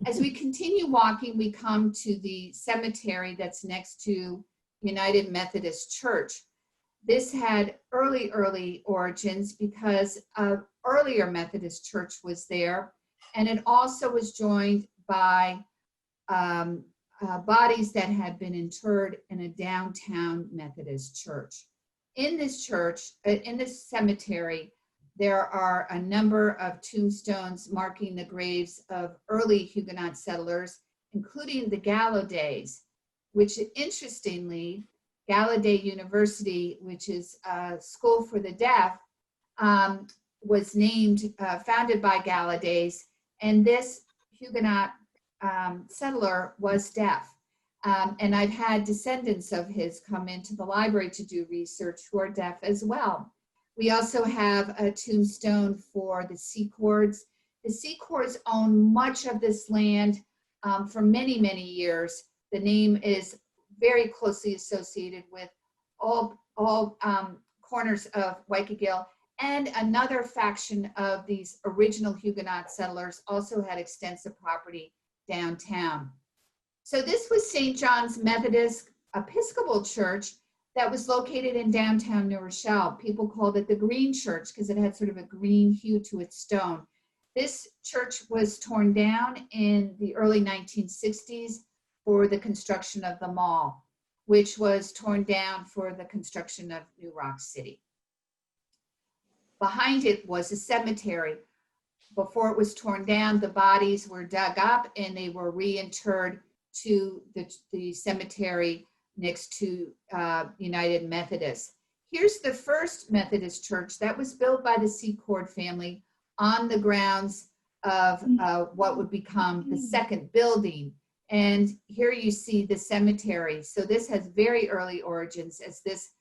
Speaker 1: As we continue walking, we come to the cemetery that's next to United Methodist Church. This had early origins because an earlier Methodist church was there, and it also was joined by bodies that had been interred in a downtown Methodist church. In this church, in this cemetery, there are a number of tombstones marking the graves of early Huguenot settlers, including the Gallaudays, which interestingly, Gallaudet University, which is a school for the deaf, was named, founded by Gallaudays, and this Huguenot settler was deaf. And I've had descendants of his come into the library to do research who are deaf as well. We also have a tombstone for the C Courts. The C Courts own much of this land for many, many years. The name is very closely associated with all corners of Wykagyl, and another faction of these original Huguenot settlers also had extensive property downtown. So this was St. John's Methodist Episcopal Church that was located in downtown New Rochelle. People called it the Green Church because it had sort of a green hue to its stone. This church was torn down in the early 1960s for the construction of the mall, which was torn down for the construction of New Rock City. Behind it was a cemetery. Before it was torn down, the bodies were dug up and they were reinterred to the cemetery next to United Methodist. Here's the first Methodist church that was built by the C Court family on the grounds of what would become the second building. And here you see the cemetery. So this has very early origins, as this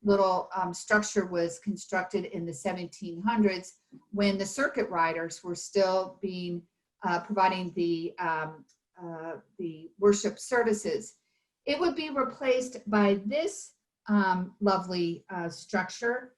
Speaker 1: little structure was constructed in the 1700s when the circuit riders were still being providing the worship services. It would be replaced by this lovely structure,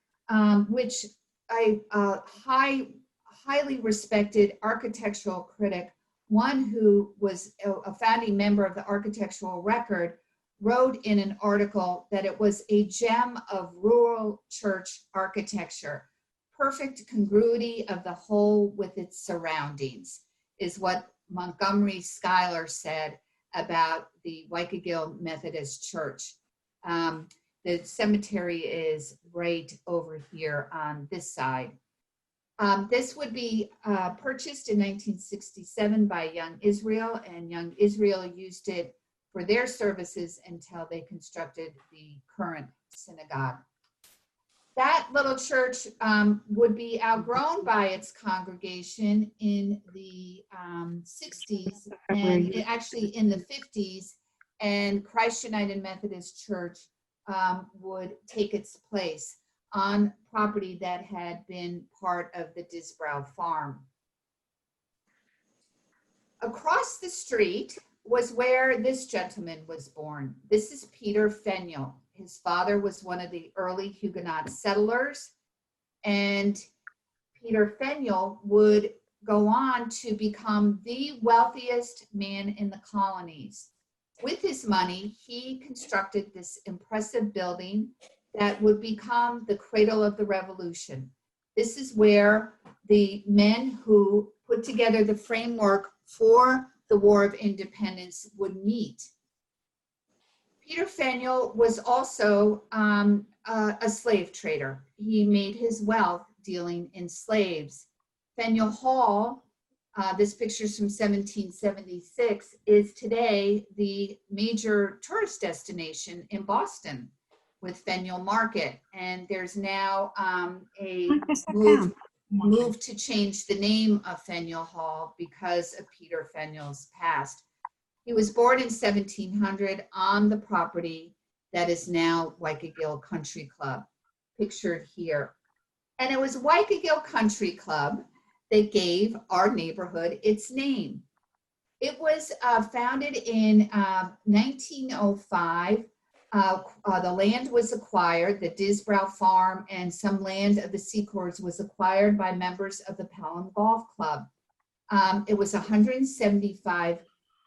Speaker 1: which a highly respected architectural critic, one who was a founding member of the Architectural Record, wrote in an article that it was a gem of rural church architecture. Perfect congruity of the whole with its surroundings is what Montgomery Schuyler said about the Wykagyl Methodist Church. The cemetery is right over here on this side. This would be purchased in 1967 by Young Israel, and Young Israel used it for their services until they constructed the current synagogue. that little church would be outgrown by its congregation in the 60s and actually in the 50s, and Christ United Methodist Church would take its place on property that had been part of the Disbrow Farm. Across the street was where this gentleman was born. This is Peter Fenio. His father was one of the early Huguenot settlers, and Peter Fenio would go on to become the wealthiest man in the colonies. With his money, he constructed this impressive building that would become the cradle of the Revolution. This is where the men who put together the framework for the War of Independence would meet. Peter Fenio was also a slave trader. He made his wealth dealing in slaves. Faneuil Hall, this picture's from 1776, is today the major tourist destination in Boston with Faneuil Market. And there's now a move to change the name of Faneuil Hall because of Peter Feniel's past. He was born in 1700 on the property that is now Wykagyl Country Club, pictured here. And it was Wykagyl Country Club that gave our neighborhood its name. It was founded in 1905. The land was acquired, the Disbrow Farm and some land of the C Courthouse was acquired by members of the Pelham Golf Club. It was 175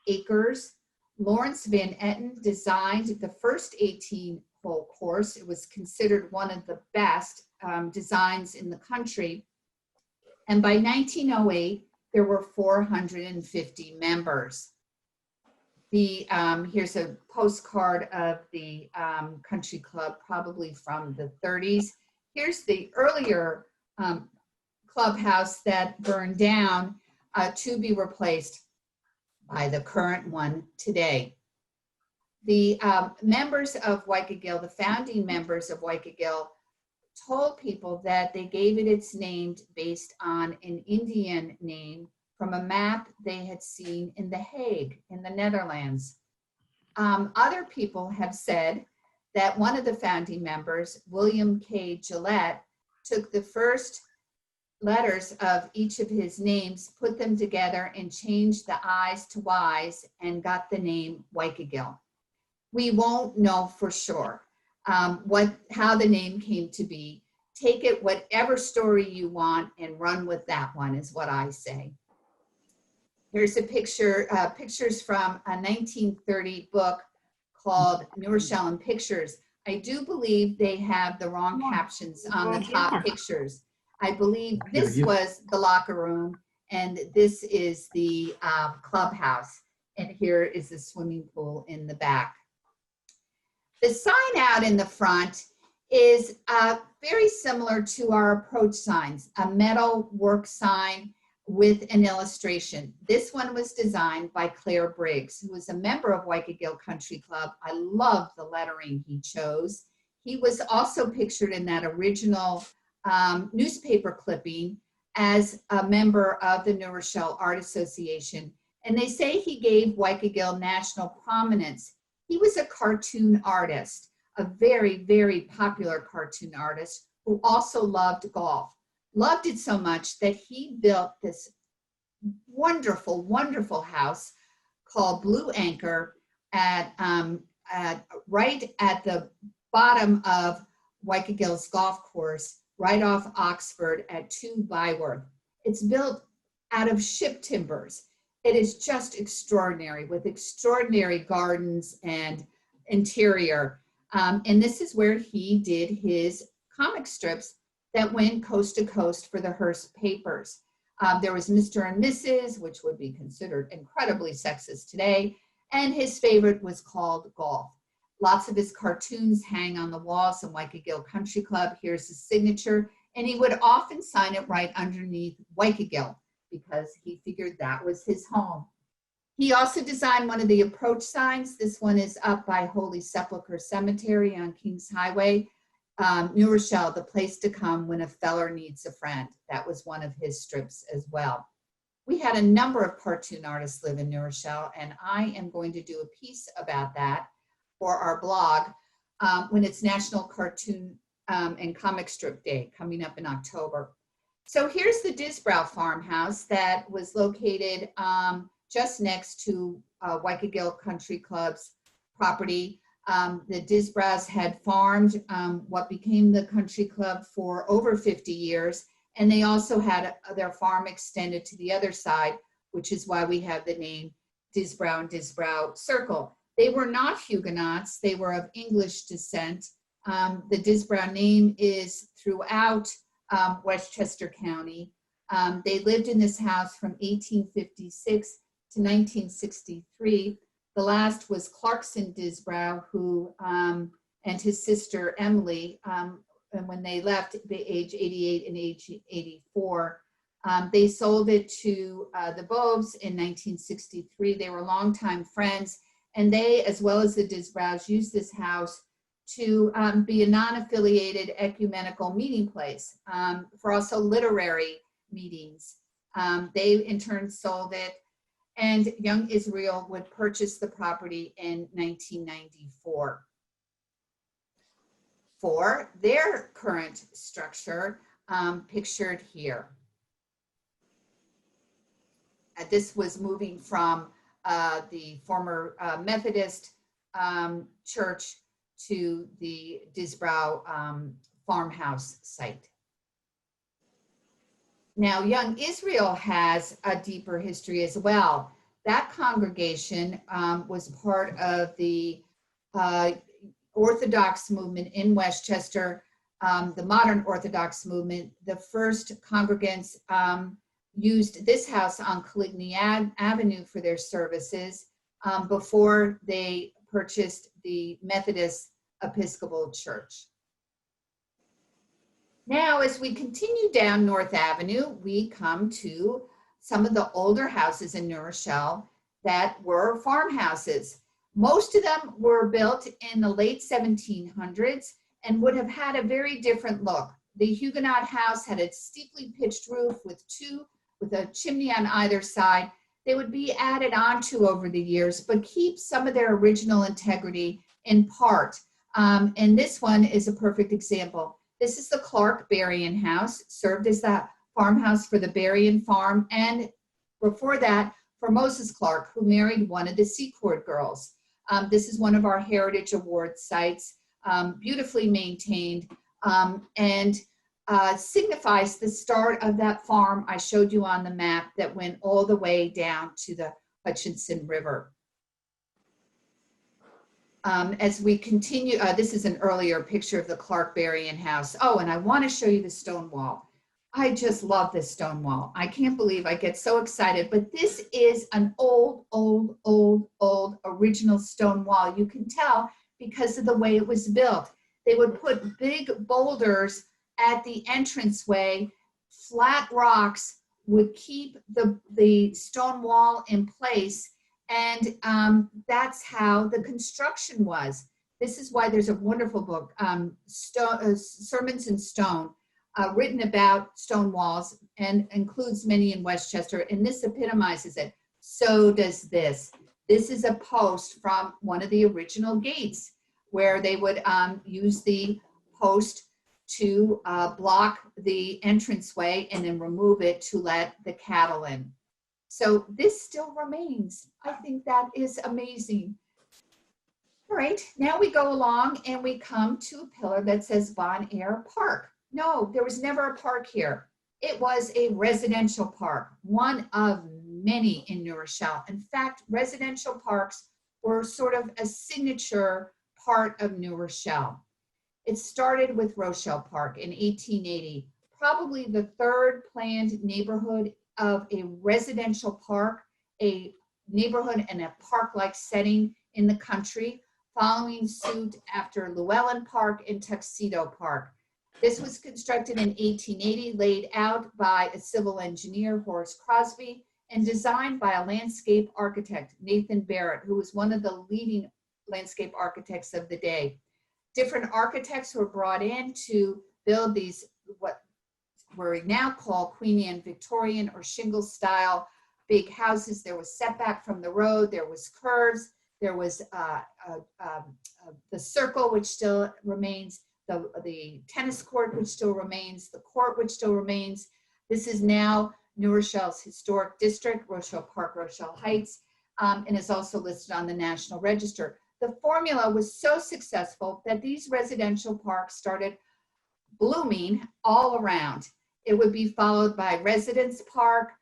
Speaker 1: acres. Lawrence Van Etten designed the first 18-hole course. It was considered one of the best designs in the country. And by 1908, there were 450 members. Here's a postcard of the country club, probably from the 30s. Here's the earlier clubhouse that burned down to be replaced by the current one today. The members of Wykagyl, the founding members of Wykagyl, told people that they gave it its name based on an Indian name from a map they had seen in The Hague in the Netherlands. Other people have said that one of the founding members, William K. Gillette, took the first letters of each of his names, put them together and changed the I's to Y's and got the name Wykagyl. We won't know for sure how the name came to be. Take it whatever story you want and run with that one is what I say. Here's a picture, pictures from a 1930 book called New Rochelle and Pictures. I do believe they have the wrong captions on the top pictures. I believe this was the locker room and this is the clubhouse. And here is the swimming pool in the back. The sign out in the front is very similar to our approach signs, a metal work sign with an illustration. This one was designed by Claire Briggs, who was a member of Wykagyl Country Club. I love the lettering he chose. He was also pictured in that original newspaper clipping as a member of the New Rochelle Art Association. And they say he gave Wykagyl national prominence. He was a cartoon artist, a very, very popular cartoon artist who also loved golf. Loved it so much that he built this wonderful, wonderful house called Blue Anchor at right at the bottom of Wykagyl's golf course, right off Oxford at 2 Byworth. It's built out of ship timbers. It is just extraordinary with extraordinary gardens and interior. And this is where he did his comic strips that went coast to coast for the Hearst papers. There was Mr. and Mrs., which would be considered incredibly sexist today, and his favorite was called Golf. Lots of his cartoons hang on the walls in Wykagyl Country Club. Here's his signature, and he would often sign it right underneath Wykagyl because he figured that was his home. He also designed one of the approach signs. This one is up by Holy Sepulchre Cemetery on Kings Highway. New Rochelle, the place to come when a feller needs a friend. That was one of his strips as well. We had a number of cartoon artists live in New Rochelle, and I am going to do a piece about that for our blog when it's National Cartoon and Comic Strip Day coming up in October. So here's the Disbrow Farmhouse that was located just next to Wykagyl Country Club's property. The Disbrows had farmed what became the country club for over 50 years, and they also had their farm extended to the other side, which is why we have the name Disbrow and Disbrow Circle. They were not Huguenots, they were of English descent. The Disbrow name is throughout Westchester County. They lived in this house from 1856 to 1963. The last was Clarkson Disbrow, who and his sister Emily, and when they left at age 88 and age 84, they sold it to the Boves in 1963. They were longtime friends, and they, as well as the Disbrows, used this house to be a non-affiliated ecumenical meeting place for also literary meetings. They in turn sold it, and young Israel would purchase the property in 1994. For their current structure, pictured here. This was moving from the former Methodist church to the Disbrow farmhouse site. Now, young Israel has a deeper history as well. That congregation was part of the Orthodox movement in Westchester, the modern Orthodox movement. The first congregants used this house on Coligny Avenue for their services before they purchased the Methodist Episcopal Church. Now, as we continue down North Avenue, we come to some of the older houses in New Rochelle that were farmhouses. Most of them were built in the late 1700s and would have had a very different look. The Huguenot house had a steeply pitched roof with a chimney on either side. They would be added onto over the years, but keep some of their original integrity in part. And this one is a perfect example. This is the Clark Berrien house, served as the farmhouse for the Berrien Farm, and before that, for Moses Clark, who married one of the C Court girls. This is one of our Heritage Award sites, beautifully maintained, and signifies the start of that farm I showed you on the map that went all the way down to the Hutchinson River. As we continue, this is an earlier picture of the Clark Berrien house. Oh, and I want to show you the stone wall. I just love this stone wall. I can't believe I get so excited, but this is an old original stone wall. You can tell because of the way it was built. They would put big boulders at the entranceway. Flat rocks would keep the stone wall in place, and that's how the construction was. This is why there's a wonderful book, Sermons in Stone, written about stone walls and includes many in Westchester, and this epitomizes it. So does this. This is a post from one of the original gates where they would use the post to block the entranceway and then remove it to let the cattle in. So this still remains. I think that is amazing. All right, now we go along and we come to a pillar that says Bonaire Park. No, there was never a park here. It was a residential park, one of many in New Rochelle. In fact, residential parks were sort of a signature part of New Rochelle. It started with Rochelle Park in 1880, probably the third planned neighborhood of a residential park, a neighborhood in a park-like setting in the country, following suit after Llewellyn Park and Tuxedo Park. This was constructed in 1880, laid out by a civil engineer, Horace Crosby, and designed by a landscape architect, Nathan Barrett, who was one of the leading landscape architects of the day. different architects were brought in to build these, what we now call Queen Anne Victorian or shingle style big houses. There was setback from the road, there was curves, there was the circle, which still remains, the tennis court, which still remains, the court, which still remains. This is now New Rochelle's historic district, Rochelle Park, Rochelle Heights, and is also listed on the National Register. The formula was so successful that these residential parks started blooming all around. It would be followed by Residence Park,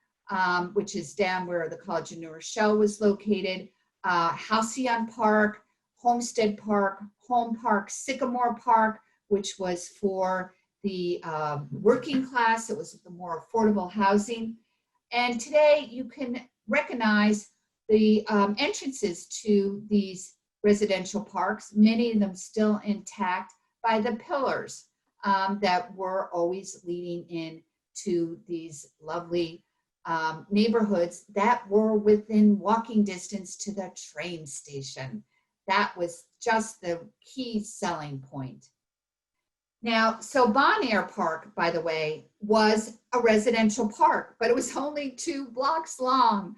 Speaker 1: which is down where the College of New Rochelle was located, Halcyon Park, Homestead Park, Home Park, Sycamore Park, which was for the working class. It was the more affordable housing. And today you can recognize the entrances to these residential parks, many of them still intact, by the pillars that were always leading in to these lovely neighborhoods that were within walking distance to the train station. That was just the key selling point. Now, so Bonaire Park, by the way, was a residential park, but it was only 2 blocks long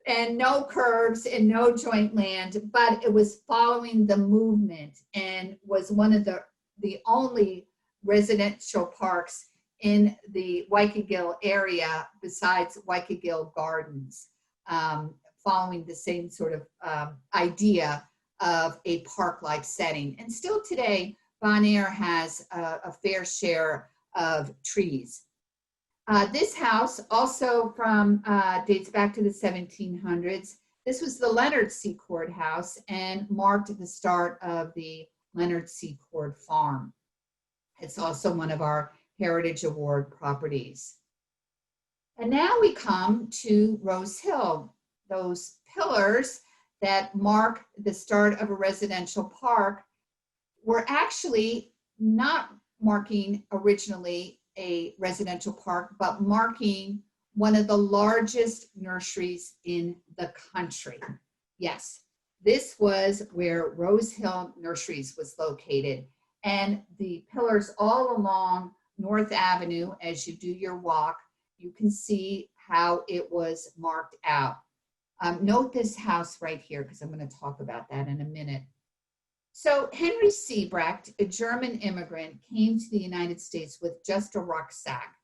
Speaker 1: and no curves and no joint land, but it was following the movement and was one of the only residential parks in the Wykagyl area besides Wykagyl Gardens, following the same sort of idea of a park-like setting. And still today, Bonaire has a fair share of trees. This house also dates back to the 1700s. This was the Leonard C Courthouse and marked the start of the Leonard C Court Farm. It's also one of our Heritage Award properties. And now we come to Rose Hill. Those pillars that mark the start of a residential park were actually not marking originally a residential park, but marking one of the largest nurseries in the country. Yes, this was where Rose Hill Nurseries was located. And the pillars all along North Avenue, as you do your walk, you can see how it was marked out. Note this house right here, because I'm going to talk about that in a minute. So Henry Siebrecht, a German immigrant, came to the United States with just a rucksack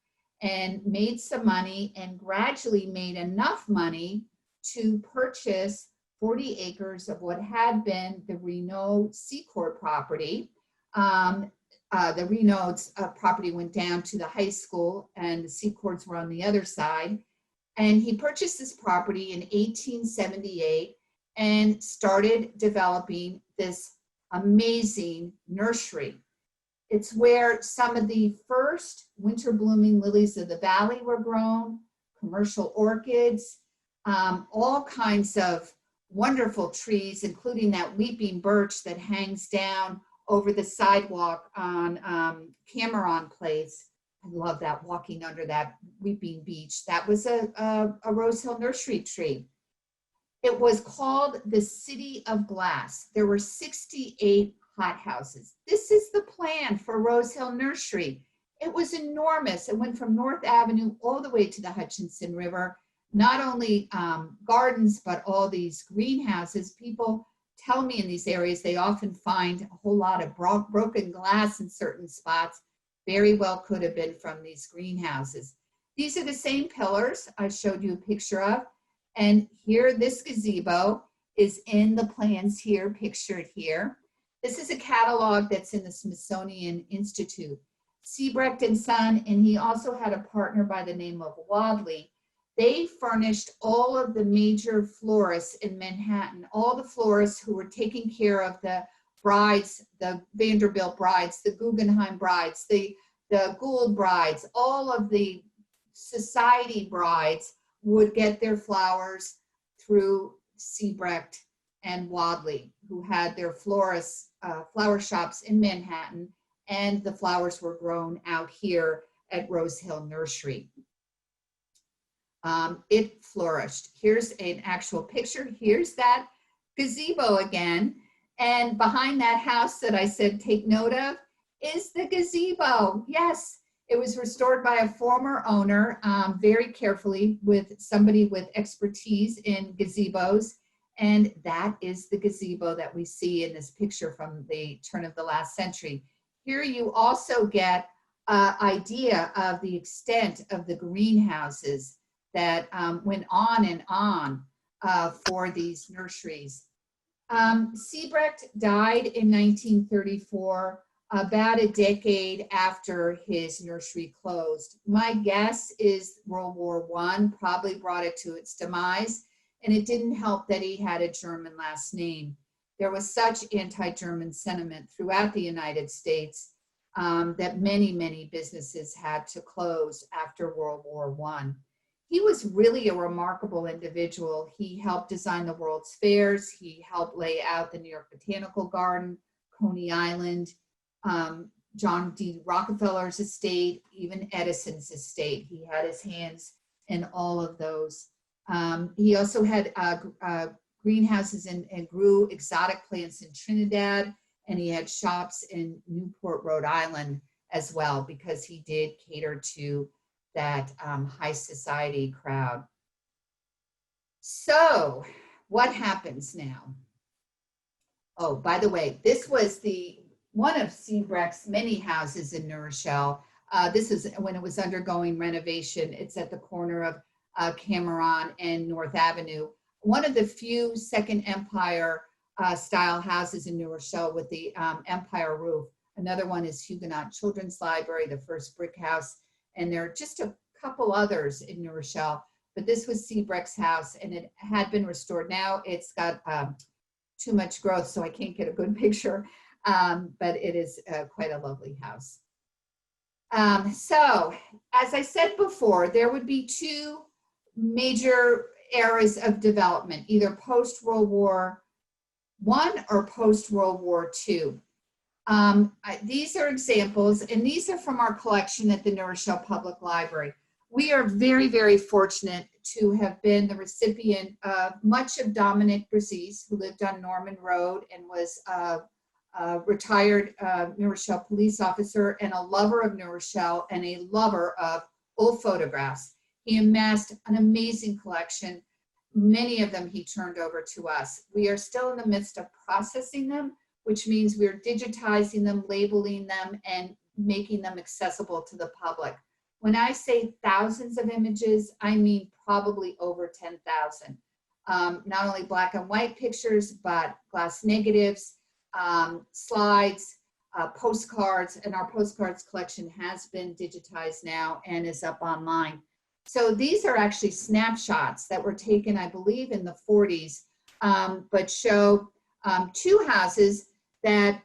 Speaker 1: and made some money and gradually made enough money to purchase 40 acres of what had been the Renault Seacourt property. The Renault's property went down to the high school and the Seacourts were on the other side. And he purchased this property in 1878 and started developing this amazing nursery. It's where some of the first winter blooming lilies of the valley were grown, commercial orchids, all kinds of wonderful trees, including that weeping birch that hangs down over the sidewalk on Cameron Place. I love that, walking under that weeping beech. That was a Rose Hill nursery tree. It was called the City of Glass. There were 68 hothouses. This is the plan for Rose Hill Nursery. It was enormous. It went from North Avenue all the way to the Hutchinson River. Not only gardens, but all these greenhouses. People tell me in these areas they often find a whole lot of broken glass in certain spots. Very well could have been from these greenhouses. These are the same pillars I showed you a picture of. And here, this gazebo is in the plans here, pictured here. This is a catalog that's in the Smithsonian Institute. Siebrecht and Son, and he also had a partner by the name of Wadley. They furnished all of the major florists in Manhattan, all the florists who were taking care of the brides, the Vanderbilt brides, the Guggenheim brides, the Gould brides, all of the society brides would get their flowers through Siebrecht and Wadley, who had their florists, flower shops in Manhattan, and the flowers were grown out here at Rose Hill Nursery. It flourished. Here's an actual picture. Here's that gazebo again. And behind that house that I said take note of is the gazebo. Yes, it was restored by a former owner very carefully with somebody with expertise in gazebos. And that is the gazebo that we see in this picture from the turn of the last century. Here you also get an idea of the extent of the greenhouses that went on and on for these nurseries. Siebrecht died in 1934, about a decade after his nursery closed. My guess is World War I probably brought it to its demise, and it didn't help that he had a German last name. There was such anti-German sentiment throughout the United States that many, many businesses had to close after World War I. He was really a remarkable individual. He helped design the World's Fairs. He helped lay out the New York Botanical Garden, Coney Island, John D. Rockefeller's estate, even Edison's estate. He had his hands in all of those. He also had greenhouses and grew exotic plants in Trinidad, and he had shops in Newport, Rhode Island as well, because he did cater to that high society crowd. So what happens now? Oh, by the way, this was one of Siebrecht's many houses in New Rochelle. This is when it was undergoing renovation. It's at the corner of Cameron and North Avenue. One of the few Second Empire style houses in New Rochelle with the Empire roof. Another one is Huguenot Children's Library, the first brick house. And there are just a couple others in New Rochelle, but this was Siebrecht's house, and it had been restored. Now it's got too much growth, so I can't get a good picture, but it is quite a lovely house. So, as I said before, there would be two major eras of development, either post-World War I or post-World War II. These are examples, and these are from our collection at the New Rochelle Public Library. We are very, very fortunate to have been the recipient of much of Dominic Brazis, who lived on Norman Road and was a retired New Rochelle police officer and a lover of New Rochelle and a lover of old photographs. He amassed an amazing collection. Many of them he turned over to us. We are still in the midst of processing them, which means we're digitizing them, labeling them, and making them accessible to the public. When I say thousands of images, I mean probably over 10,000. Not only black and white pictures, but glass negatives, slides, postcards, and our postcards collection has been digitized now and is up online. So these are actually snapshots that were taken, I believe, in the 40s, but show two houses that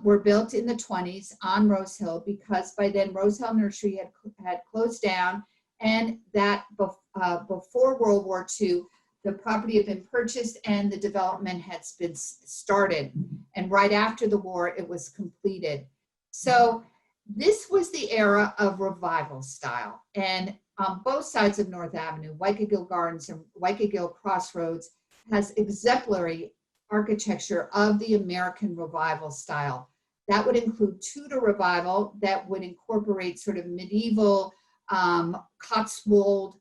Speaker 1: were built in the 20s on Rose Hill, because by then Rose Hill Nursery had closed down, and that before World War II, the property had been purchased and the development had been started. And right after the war, it was completed. So this was the era of revival style. And on both sides of North Avenue, Wykagyl Gardens and Wykagyl Crossroads has exemplary architecture of the American revival style. That would include Tudor revival that would incorporate sort of medieval Cotswold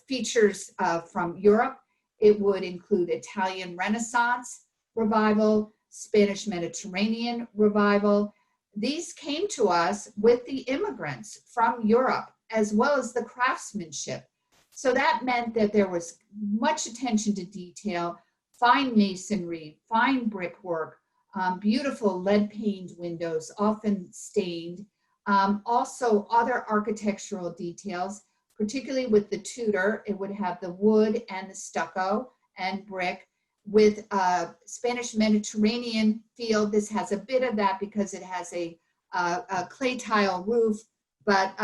Speaker 1: features from Europe. It would include Italian Renaissance revival, Spanish Mediterranean revival. These came to us with the immigrants from Europe, as well as the craftsmanship. So that meant that there was much attention to detail, fine masonry, fine brickwork, beautiful lead-paned windows, often stained. Also other architectural details, particularly with the Tudor, it would have the wood and the stucco and brick. With Spanish Mediterranean feel, this has a bit of that because it has a clay tile roof, but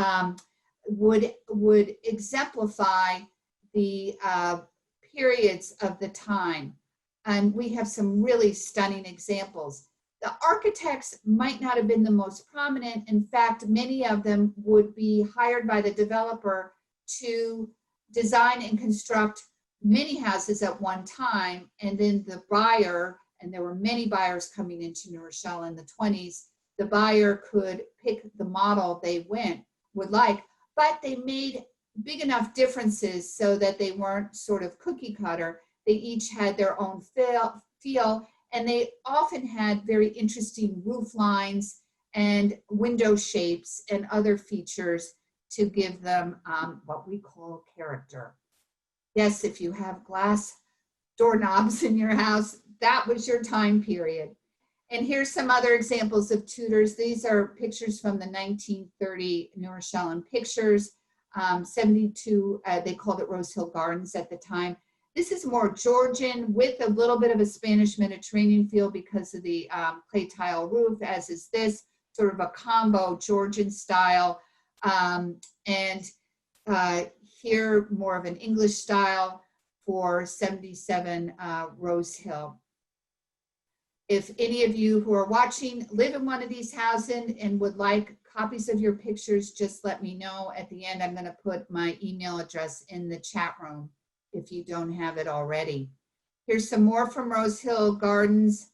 Speaker 1: would exemplify the periods of the time. And we have some really stunning examples. The architects might not have been the most prominent. In fact, many of them would be hired by the developer to design and construct many houses at one time, and then the buyer and there were many buyers coming into New Rochelle in the 20s, the buyer could pick the model they would like, but they made big enough differences so that they weren't sort of cookie cutter. They each had their own feel, and they often had very interesting roof lines and window shapes and other features to give them what we call character. Yes, if you have glass doorknobs in your house, that was your time period. And here's some other examples of Tudors. These are pictures from the 1930 New Rochellan pictures. 72, they called it Rose Hill Gardens at the time. This is more Georgian with a little bit of a Spanish Mediterranean feel because of the clay tile roof, as is this, sort of a combo Georgian style. Here, more of an English style for 77 Rose Hill. If any of you who are watching live in one of these houses and would like copies of your pictures, just let me know. At the end, I'm going to put my email address in the chat room if you don't have it already. Here's some more from Rose Hill Gardens.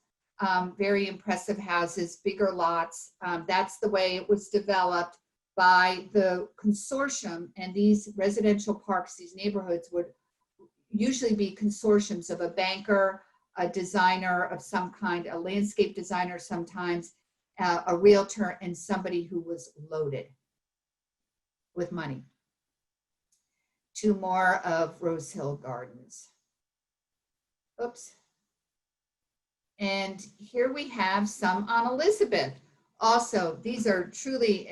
Speaker 1: Very impressive houses, bigger lots. That's the way it was developed by the consortium, and these residential parks, these neighborhoods would usually be consortiums of a banker, a designer of some kind, a landscape designer sometimes, a realtor, and somebody who was loaded with money. Two more of Rose Hill Gardens. Oops. And here we have some on Elizabeth. Also, these are truly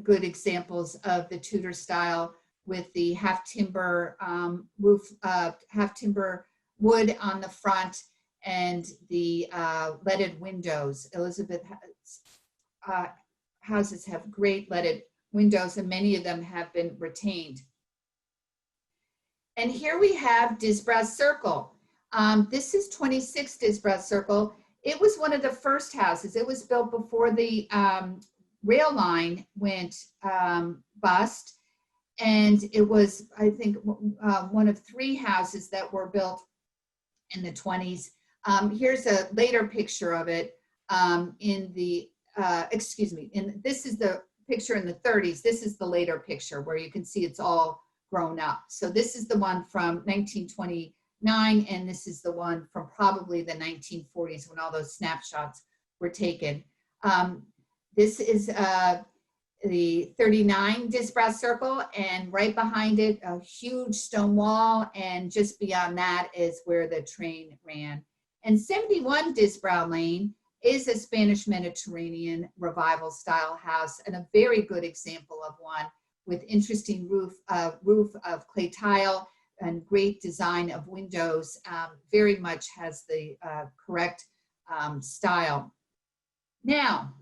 Speaker 1: good examples of the Tudor style with the half timber roof, half timber wood on the front, and the leaded windows. Elizabeth houses have great leaded windows, and many of them have been retained. And here we have Disbrow Circle. This is 26 Disbrow Circle. It was one of the first houses. It was built before the rail line went bust. And it was, I think, one of 3 houses that were built in the 20s. Here's a later picture of it in the, this is the picture in the 30s. This is the later picture where you can see it's all grown up. So this is the one from 1929, and this is the one from probably the 1940s when all those snapshots were taken. This is the 39 Disbrow Circle, and right behind it, a huge stone wall, and just beyond that is where the train ran. And 71 Disbrow Lane is a Spanish Mediterranean revival style house, and a very good example of one with interesting roof of clay tile and great design of windows. Very much has the correct style. Now,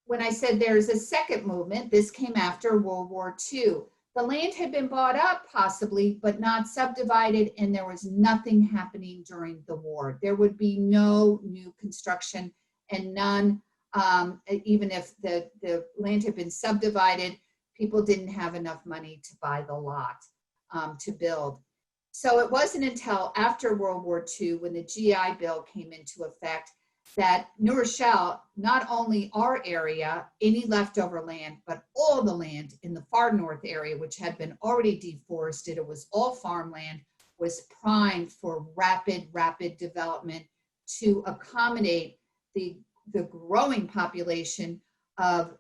Speaker 1: when I said there's a second movement, this came after World War II. The land had been bought up possibly, but not subdivided, and there was nothing happening during the war. There would be no new construction, and none, even if the land had been subdivided, people didn't have enough money to buy the lot to build. So it wasn't until after World War II, when the GI Bill came into effect, that New Rochelle, not only our area, any leftover land, but all the land in the far north area, which had been already deforested, it was all farmland, was primed for rapid development to accommodate the growing population of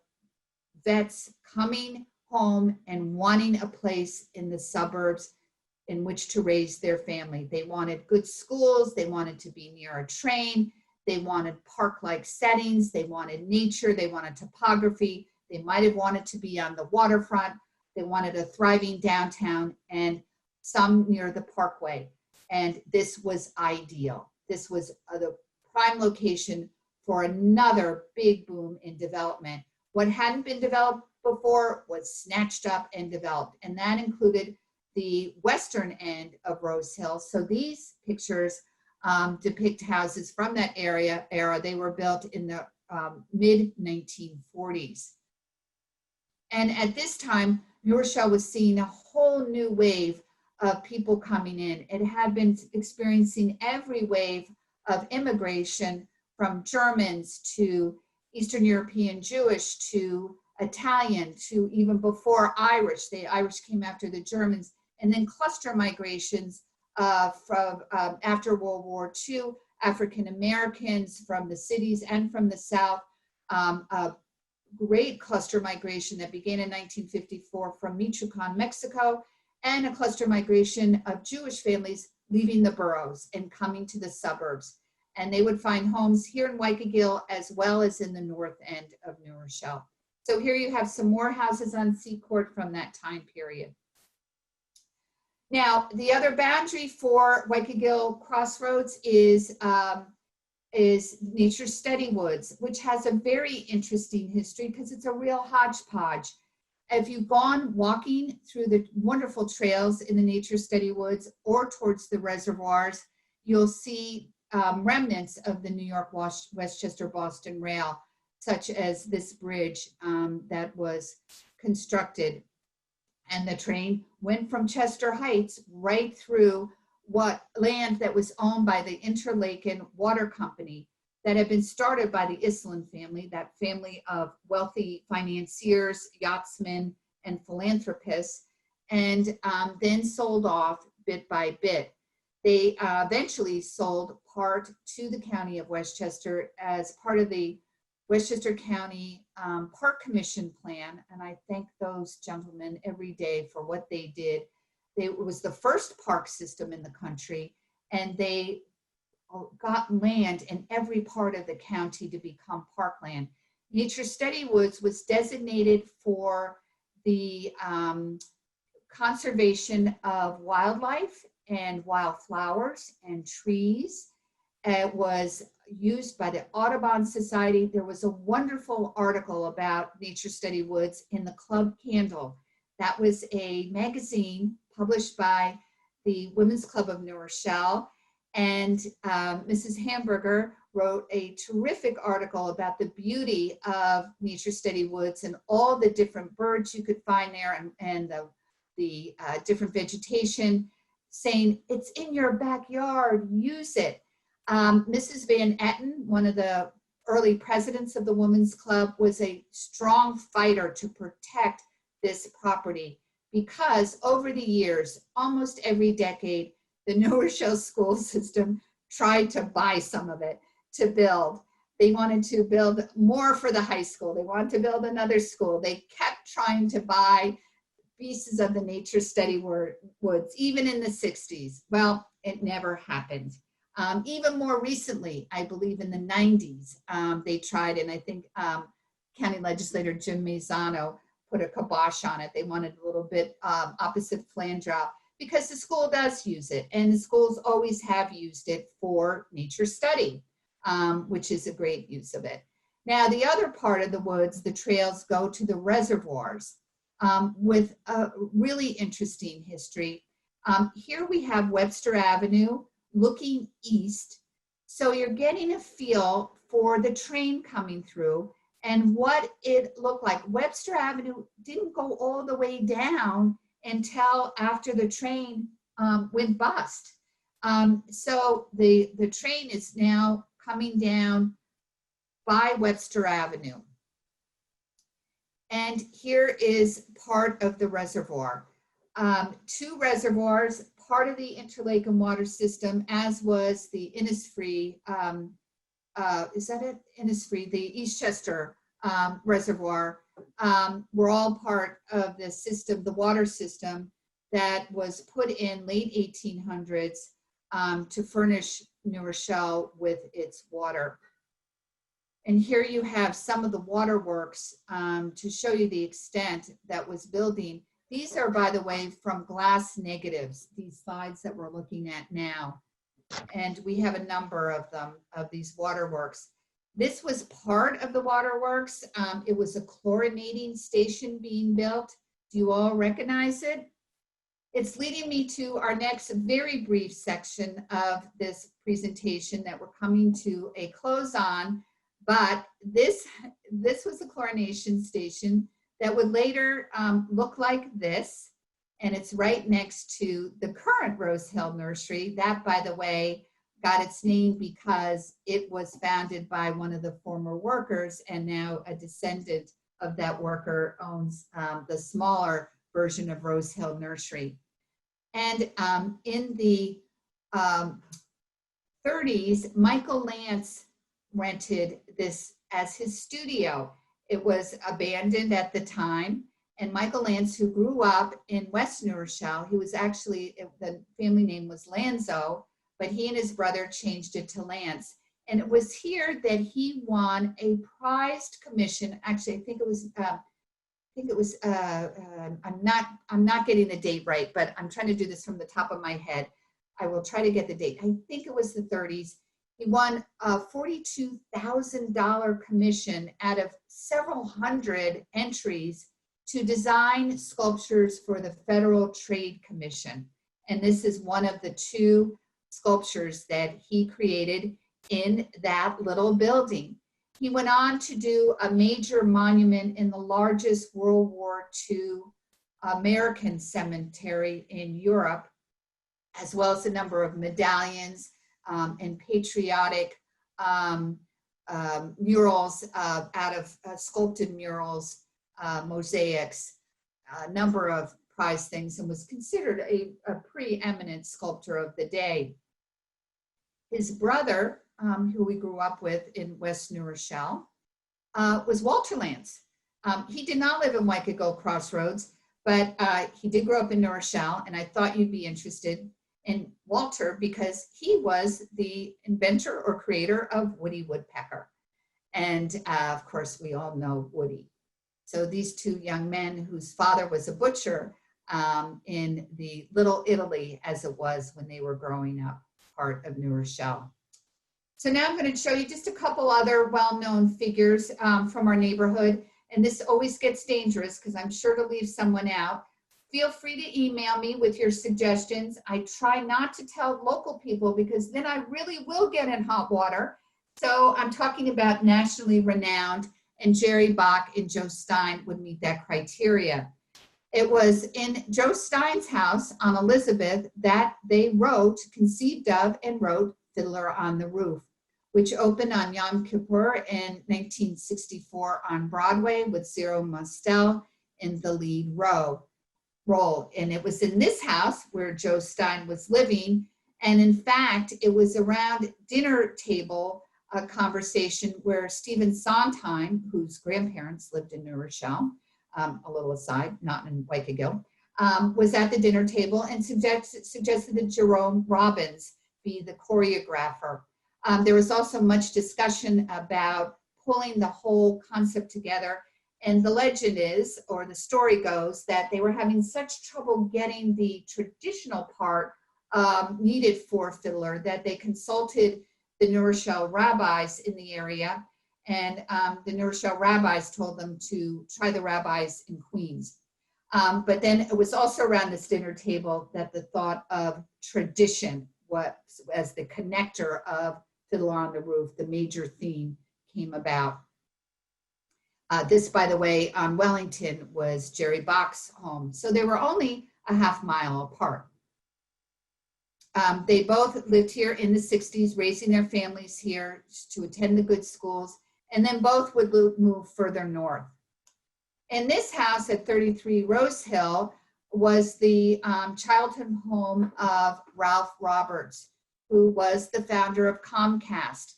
Speaker 1: vets coming home and wanting a place in the suburbs in which to raise their family. They wanted good schools, they wanted to be near a train, they wanted park-like settings, they wanted nature, they wanted topography, they might have wanted to be on the waterfront, they wanted a thriving downtown, and some near the Parkway. And this was ideal. This was the prime location for another big boom in development. What hadn't been developed before was snatched up and developed, and that included the western end of Rose Hill. So these pictures depict houses from that era. They were built in the mid-1940s. And at this time, New Rochelle was seeing a whole new wave of people coming in. It had been experiencing every wave of immigration from Germans to Eastern European Jewish to Italian to even before Irish. The Irish came after the Germans, and then cluster migrations from after World War II, African Americans from the cities and from the South. A great cluster migration that began in 1954 from Michoacan, Mexico, and a cluster migration of Jewish families leaving the boroughs and coming to the suburbs. And they would find homes here in Wykagyl as well as in the north end of New Rochelle. So here you have some more houses on C Court from that time period. Now, the other boundary for Wykagyl Crossroads is Nature's Steady Woods, which has a very interesting history because it's a real hodgepodge. If you've gone walking through the wonderful trails in the Nature's Steady Woods or towards the reservoirs, you'll see remnants of the New York Westchester Boston Rail, such as this bridge that was constructed. And the train went from Chester Heights right through what land that was owned by the Interlaken Water Company that had been started by the Iselin family, that family of wealthy financiers, yachtsmen, and philanthropists, and then sold off bit by bit. They eventually sold part to the County of Westchester as part of the Westchester County Park Commission plan, and I thank those gentlemen every day for what they did. It was the first park system in the country, and they got land in every part of the county to become parkland. Nature's Steady Woods was designated for the conservation of wildlife and wildflowers and trees. It was used by the Audubon Society. There was a wonderful article about Nature's Steady Woods in the Club Candle. That was a magazine published by the Women's Club of New Rochelle. And Mrs. Hamburger wrote a terrific article about the beauty of Nature's Steady Woods and all the different birds you could find there and the different vegetation, saying it's in your backyard, use it. Mrs. Van Etten, one of the early presidents of the Women's Club, was a strong fighter to protect this property because over the years, almost every decade, the New Rochelle school system tried to buy some of it to build. They wanted to build more for the high school. They wanted to build another school. They kept trying to buy pieces of the Nature's Steady Woods, even in the 60s. Well, it never happened. Even more recently, I believe in the 90s, they tried, and I think County Legislator Jim Mazzano put a kibosh on it. They wanted a little bit opposite flange drop because the school does use it, and the schools always have used it for nature study, which is a great use of it. Now, the other part of the woods, the trails go to the reservoirs with a really interesting history. Here we have Webster Avenue looking east. So you're getting a feel for the train coming through and what it looked like. Webster Avenue didn't go all the way down until after the train went bust. So the train is now coming down by Webster Avenue. And here is part of the reservoir. Two reservoirs, part of the Interlaken water system, as was the Innisfree, is that it? Innisfree, the Eastchester reservoir, were all part of the system, the water system that was put in late 1800s to furnish New Rochelle with its water. And here you have some of the waterworks to show you the extent that was building. These are, by the way, from glass negatives, these slides that we're looking at now. And we have a number of them, of these waterworks. This was part of the waterworks. It was a chlorinating station being built. Do you all recognize it? It's leading me to our next very brief section of this presentation that we're coming to a close on. But this was a chlorination station that would later look like this. And it's right next to the current Rose Hill Nursery. That, by the way, got its name because it was founded by one of the former workers, and now a descendant of that worker owns the smaller version of Rose Hill Nursery. And in the 30s, Michael Lance rented this as his studio. It was abandoned at the time. And Michael Lance, who grew up in West New Rochelle, he was actually, the family name was Lanzo, but he and his brother changed it to Lance. And it was here that he won a prized commission. Actually, I think it was, I'm not getting the date right, but I'm trying to do this from the top of my head. I will try to get the date. I think it was the 30s. He won a $42,000 commission out of several hundred entries to design sculptures for the Federal Trade Commission. And this is one of the 2 sculptures that he created in that little building. He went on to do a major monument in the largest World War II American cemetery in Europe, as well as a number of medallions and patriotic murals out of sculpted murals, mosaics, a number of prize things, and was considered a preeminent sculptor of the day. His brother, who we grew up with in West New Rochelle, was Walter Lance. He did not live in Wykagyl Crossroads, but he did grow up in New Rochelle, and I thought you'd be interested in Walter because he was the inventor or creator of Woody Woodpecker. And of course, we all know Woody. So these 2 young men whose father was a butcher in the Little Italy, as it was when they were growing up, part of New Rochelle. So now I'm going to show you just a couple other well-known figures from our neighborhood. And this always gets dangerous because I'm sure to leave someone out. Feel free to email me with your suggestions. I try not to tell local people because then I really will get in hot water. So I'm talking about nationally renowned, and Jerry Bach and Joe Stein would meet that criteria. It was in Joe Stein's house on Elizabeth that they conceived of and wrote Fiddler on the Roof, which opened on Yom Kippur in 1964 on Broadway with Zero Mostel in the lead role. And it was in this house where Joe Stein was living. And in fact, it was around dinner table a conversation where Stephen Sondheim, whose grandparents lived in New Rochelle, a little aside, not in Wykagyl, was at the dinner table and suggested that Jerome Robbins be the choreographer. There was also much discussion about pulling the whole concept together. And the legend is, or the story goes, that they were having such trouble getting the traditional part needed for Fiddler that they consulted the New Rochelle rabbis in the area. And the New Rochelle rabbis told them to try the rabbis in Queens. But then it was also around this dinner table that the thought of tradition was as the connector of Fiddler on the Roof, the major theme, came about. This, by the way, on Wellington was Jerry Bach's home. So they were only a half mile apart. They both lived here in the 60s, raising their families here to attend the good schools, and then both would move further north. And this house at 33 Rose Hill was the childhood home of Ralph Roberts, who was the founder of Comcast.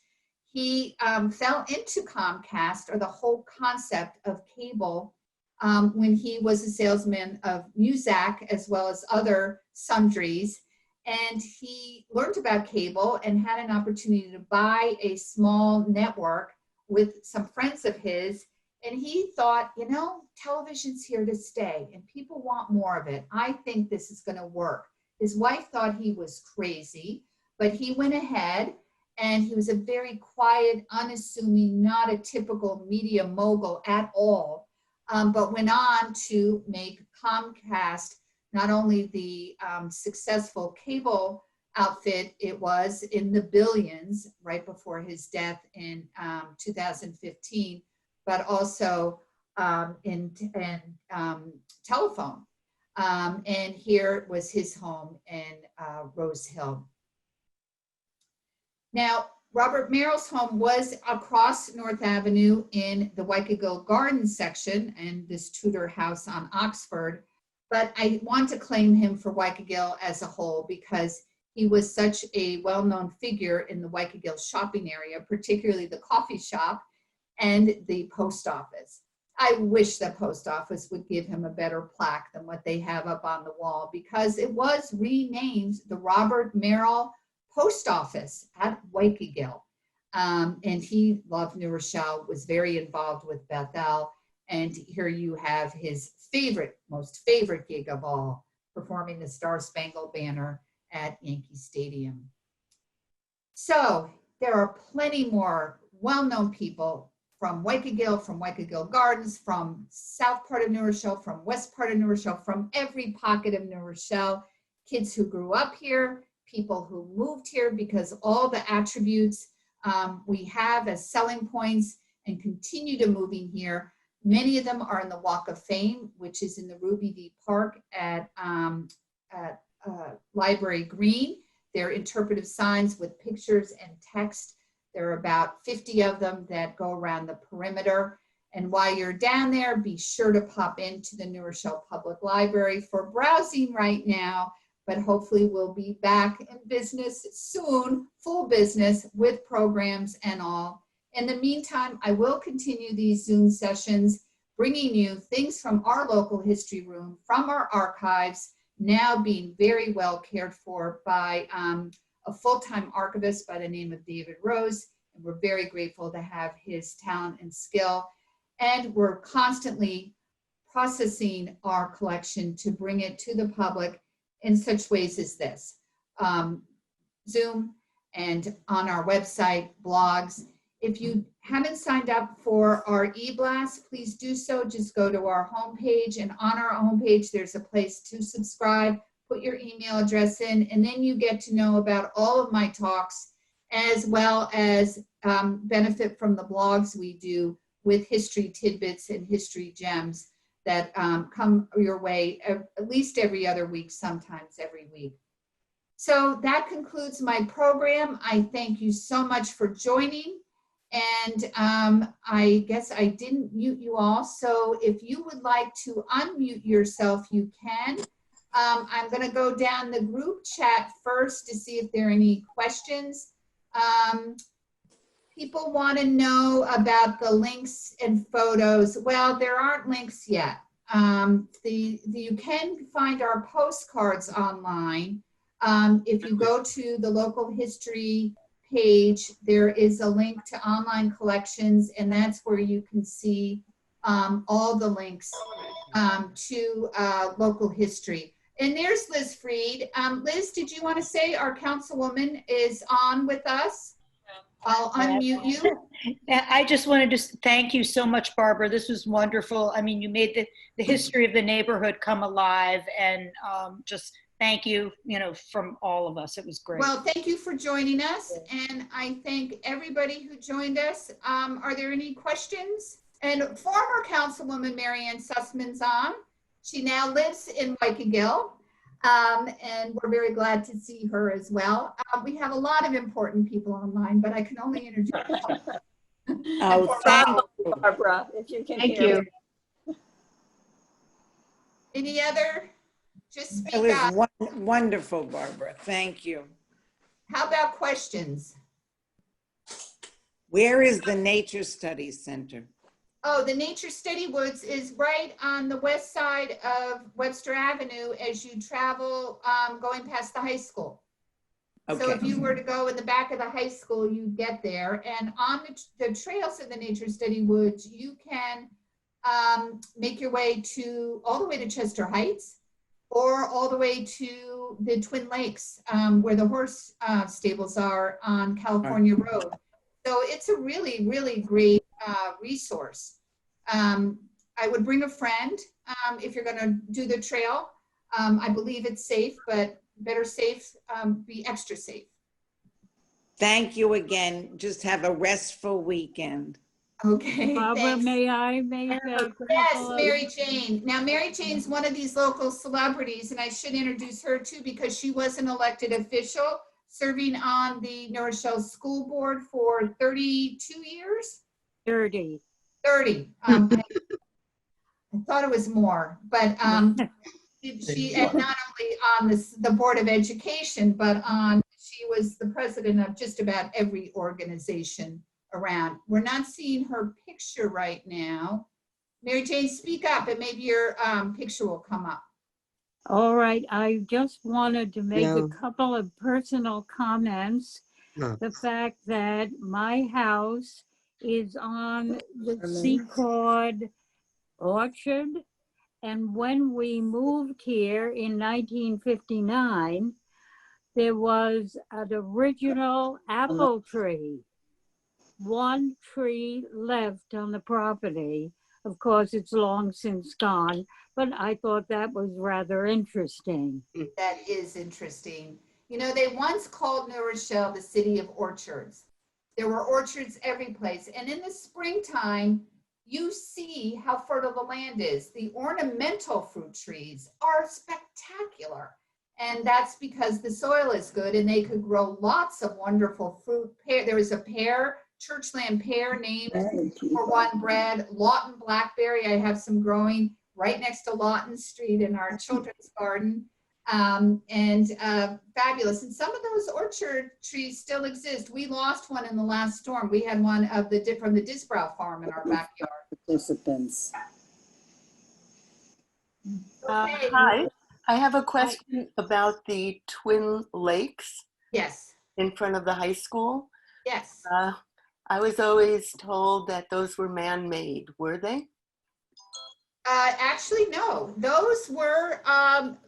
Speaker 1: He fell into Comcast, or the whole concept of cable, when he was a salesman of Muzak as well as other sundries. And he learned about cable and had an opportunity to buy a small network with some friends of his. And he thought, you know, television's here to stay and people want more of it. I think this is going to work. His wife thought he was crazy, but he went ahead, and he was a very quiet, unassuming, not a typical media mogul at all, but went on to make Comcast not only the successful cable outfit it was in the billions right before his death in 2015, but also in telephone. And here was his home in Rose Hill. Now, Robert Merrill's home was across North Avenue in the Wykagyl Garden section and this Tudor house on Oxford. But I want to claim him for Wykagyl as a whole because he was such a well-known figure in the Wykagyl shopping area, particularly the coffee shop and the post office. I wish the post office would give him a better plaque than what they have up on the wall because it was renamed the Robert Merrill Post Office at Wykagyl. And he loved New Rochelle, was very involved with Bethel. And here you have his most favorite gig of all, performing the Star Spangled Banner at Yankee Stadium. So there are plenty more well-known people from Wykagyl Gardens, from south part of New Rochelle, from west part of New Rochelle, from every pocket of New Rochelle, kids who grew up here, people who moved here because all the attributes we have as selling points and continue to moving here. Many of them are in the Walk of Fame, which is in the Ruby V Park at Library Green. They're interpretive signs with pictures and text. There are about 50 of them that go around the perimeter. And while you're down there, be sure to pop into the New Rochelle Public Library for browsing right now, but hopefully we'll be back in business soon, full business with programs and all. In the meantime, I will continue these Zoom sessions, bringing you things from our local history room, from our archives, now being very well cared for by a full-time archivist by the name of David Rose. And we're very grateful to have his talent and skill. And we're constantly processing our collection to bring it to the public in such ways as this. Zoom and on our website, blogs. If you haven't signed up for our e-blast, please do so. Just go to our homepage, and on our homepage, there's a place to subscribe. Put your email address in, and then you get to know about all of my talks, as well as benefit from the blogs we do with history tidbits and history gems that come your way at least every other week, sometimes every week. So that concludes my program. I thank you so much for joining. And I guess I didn't mute you all. So if you would like to unmute yourself, you can. I'm going to go down the group chat first to see if there are any questions. People want to know about the links and photos. Well, there aren't links yet. You can find our postcards online. If you go to the local history page, there is a link to online collections, and that's where you can see all the links to local history. And there's Liz Freed. Liz, did you want to say our councilwoman is on with us? I'll unmute you.
Speaker 7: I just wanted to thank you so much, Barbara. This was wonderful. I mean, you made the history of the neighborhood come alive, and just thank you, from all of us. It was great.
Speaker 1: Well, thank you for joining us, and I thank everybody who joined us. Are there any questions? And former Councilwoman Marianne Sussman's on. She now lives in Wykagyl, and we're very glad to see her as well. We have a lot of important people online, but I can only introduce
Speaker 8: Oh, thank you, Barbara, if you can hear me.
Speaker 1: Any other? Just speak
Speaker 9: It
Speaker 1: up.
Speaker 9: was wonderful, Barbara. Thank you.
Speaker 1: How about questions?
Speaker 9: Where is the Nature Studies Center?
Speaker 1: Oh, the Nature Study Woods is right on the west side of Webster Avenue as you travel going past the high school. So
Speaker 9: Okay.
Speaker 1: if you were to go in the back of the high school, you get there. And on the trails of the Nature Study Woods, you can make your way all the way to Chester Heights, or all the way to the Twin Lakes, where the horse stables are on California Road. So it's a really, really great resource. I would bring a friend if you're going to do the trail. I believe it's safe, but better safe, be extra safe.
Speaker 9: Thank you again. Just have a restful weekend.
Speaker 1: Okay,
Speaker 3: Barbara,
Speaker 1: thanks.
Speaker 3: may I
Speaker 1: Yes, Mary Jane. Now, Mary Jane's one of these local celebrities, and I should introduce her too because she was an elected official. serving on the New Rochelle School Board for 32 years?
Speaker 8: 30.
Speaker 1: 30. I thought it was more, but she not only on the Board of Education, but she was the president of just about every organization around. We're not seeing her picture right now. Mary Jane, speak up and maybe your picture will come up.
Speaker 8: All right, I just wanted to make
Speaker 9: No.
Speaker 8: a couple of personal comments.
Speaker 9: No.
Speaker 8: The fact that my house is on the C Courthouse orchard. And when we moved here in 1959, there was an original apple tree. One tree left on the property. Of course, it's long since gone, but I thought that was rather interesting.
Speaker 1: That is interesting. You know, they once called New Rochelle the city of orchards. There were orchards every place. And in the springtime, you see how fertile the land is. The ornamental fruit trees are spectacular. And that's because the soil is good and they could grow lots of wonderful fruit. There was a pear, Churchland pear named for one bred. Lawton blackberry, I have some growing right next to Lawton Street in our children's garden. Fabulous. And some of those orchard trees still exist. We lost one in the last storm. We had one from the Disbrow Farm in our backyard.
Speaker 4: Participants.
Speaker 1: Okay.
Speaker 10: Hi, I have a question about the Twin Lakes
Speaker 1: Yes,
Speaker 10: in front of the high school.
Speaker 1: yes.
Speaker 10: I was always told that those were man-made, were they?
Speaker 1: Actually, no. Those were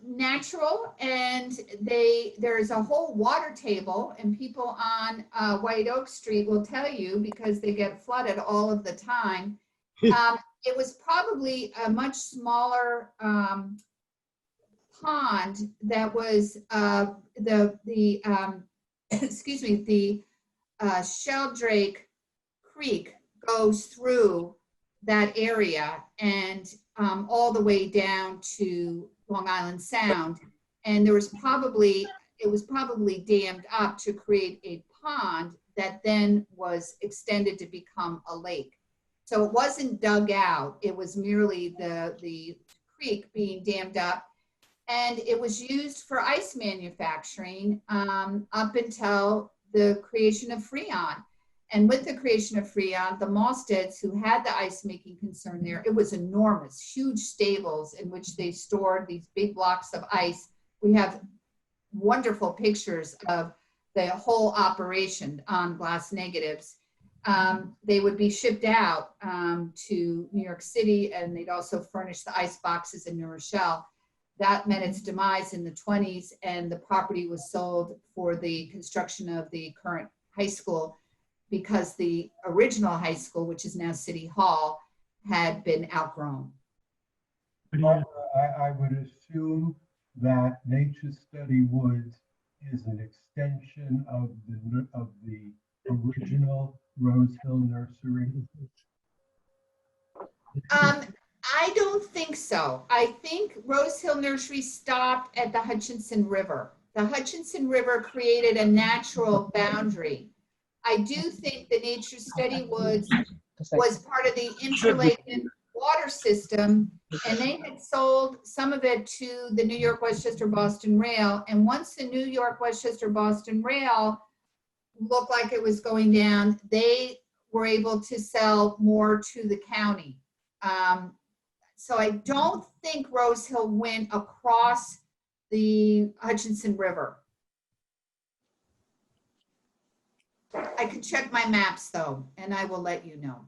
Speaker 1: natural, and there's a whole water table, and people on White Oak Street will tell you because they get flooded all of the time. It was probably a much smaller pond that was excuse me, the Sheldrake Creek goes through that area and all the way down to Long Island Sound. And it was probably dammed up to create a pond that then was extended to become a lake. So it wasn't dug out. It was merely the creek being dammed up. And it was used for ice manufacturing up until the creation of Freon. And with the creation of Freon, the Malsteads, who had the ice making concern there, it was enormous, huge stables in which they stored these big blocks of ice. We have wonderful pictures of the whole operation on glass negatives. They would be shipped out to New York City, and they'd also furnish the ice boxes in New Rochelle. That met its demise in the 20s, and the property was sold for the construction of the current high school because the original high school, which is now City Hall, had been outgrown.
Speaker 11: Barbara, I would assume that Nature Study Woods is an extension of the original Rose Hill Nursery.
Speaker 1: I don't think so. I think Rose Hill Nursery stopped at the Hutchinson River. The Hutchinson River created a natural boundary. I do think the Nature Study Woods was part of the interlaken water system, and they had sold some of it to the New York Westchester Boston Rail. And once the New York Westchester Boston Rail looked like it was going down, they were able to sell more to the county. So I don't think Rose Hill went across the Hutchinson River. I could check my maps though, and I will let you know.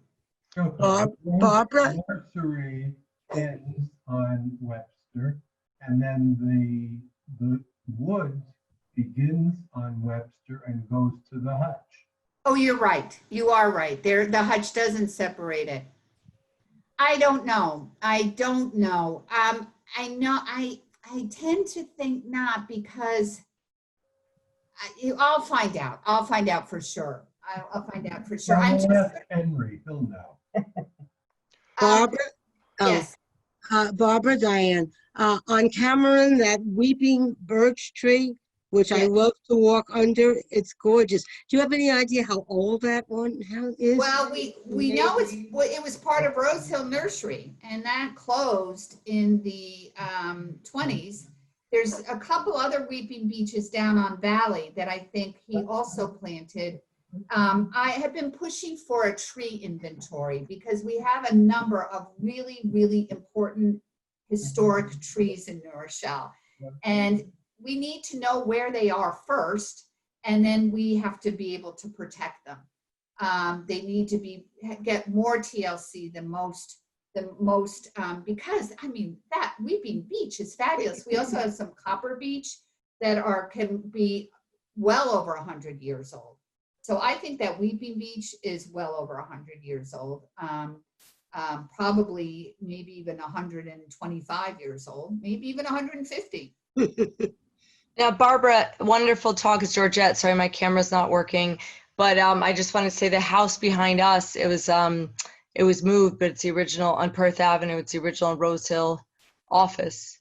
Speaker 11: So
Speaker 9: Barbara?
Speaker 11: the nursery ends on Webster, and then the woods begins on Webster and goes to the Hutch.
Speaker 1: Oh, you're right. You are right. The Hutch doesn't separate it. I don't know. I don't know. I know. I tend to think not because I'll find out. I'll find out for sure. I'll find out for sure. I'm just,
Speaker 11: Henry, he'll know.
Speaker 9: Barbara?
Speaker 1: yes.
Speaker 9: Barbara, Diane, on Cameron, that weeping birch tree,
Speaker 12: which I
Speaker 1: Yeah.
Speaker 12: love to walk under. It's gorgeous. Do you have any idea how old that one is?
Speaker 1: Well, we know it was part of Rose Hill Nursery, and that closed in the 20s. There's a couple other weeping beeches down on Valley that I think he also planted. I have been pushing for a tree inventory because we have a number of really, really important historic trees in New Rochelle. And we need to know where they are first, and then we have to be able to protect them. They need to get more TLC than most, because I mean, that weeping beech is fabulous. We also have some copper beech that can be well over 100 years old. So I think that weeping beech is well over 100 years old. Probably maybe even 125 years old, maybe even 150.
Speaker 13: Now, Barbara, wonderful talk. It's Georgette. Sorry, my camera's not working. But I just want to say the house behind us, it was moved, but it's the original on Perth Avenue. It's the original Rose Hill office.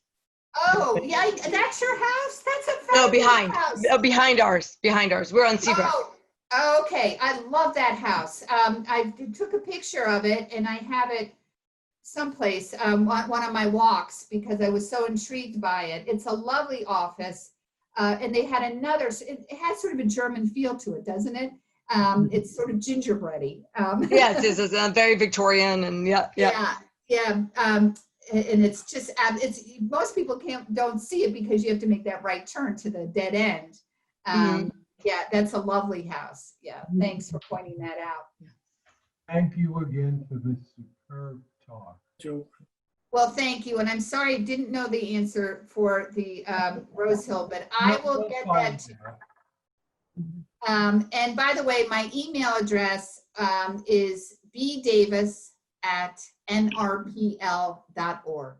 Speaker 1: Oh, yeah, that's your house? That's a fabulous
Speaker 13: No, behind.
Speaker 1: house.
Speaker 13: Behind ours. We're on Siebrecht.
Speaker 1: Oh, okay. I love that house. I took a picture of it and I have it someplace on one of my walks because I was so intrigued by it. It's a lovely office. And they had another, it has sort of a German feel to it, doesn't it? It's sort of gingerbready.
Speaker 13: Yes, it's very Victorian and yeah.
Speaker 1: And it's just, most people don't see it because you have to make that right turn to the dead end. Yeah, that's a lovely house. Yeah, thanks for pointing that out.
Speaker 11: Thank you again for this superb talk.
Speaker 1: Well, thank you. And I'm sorry I didn't know the answer for the Rose Hill, but I will get that to you. And by the way, my email address is bdavis@nrpl.org.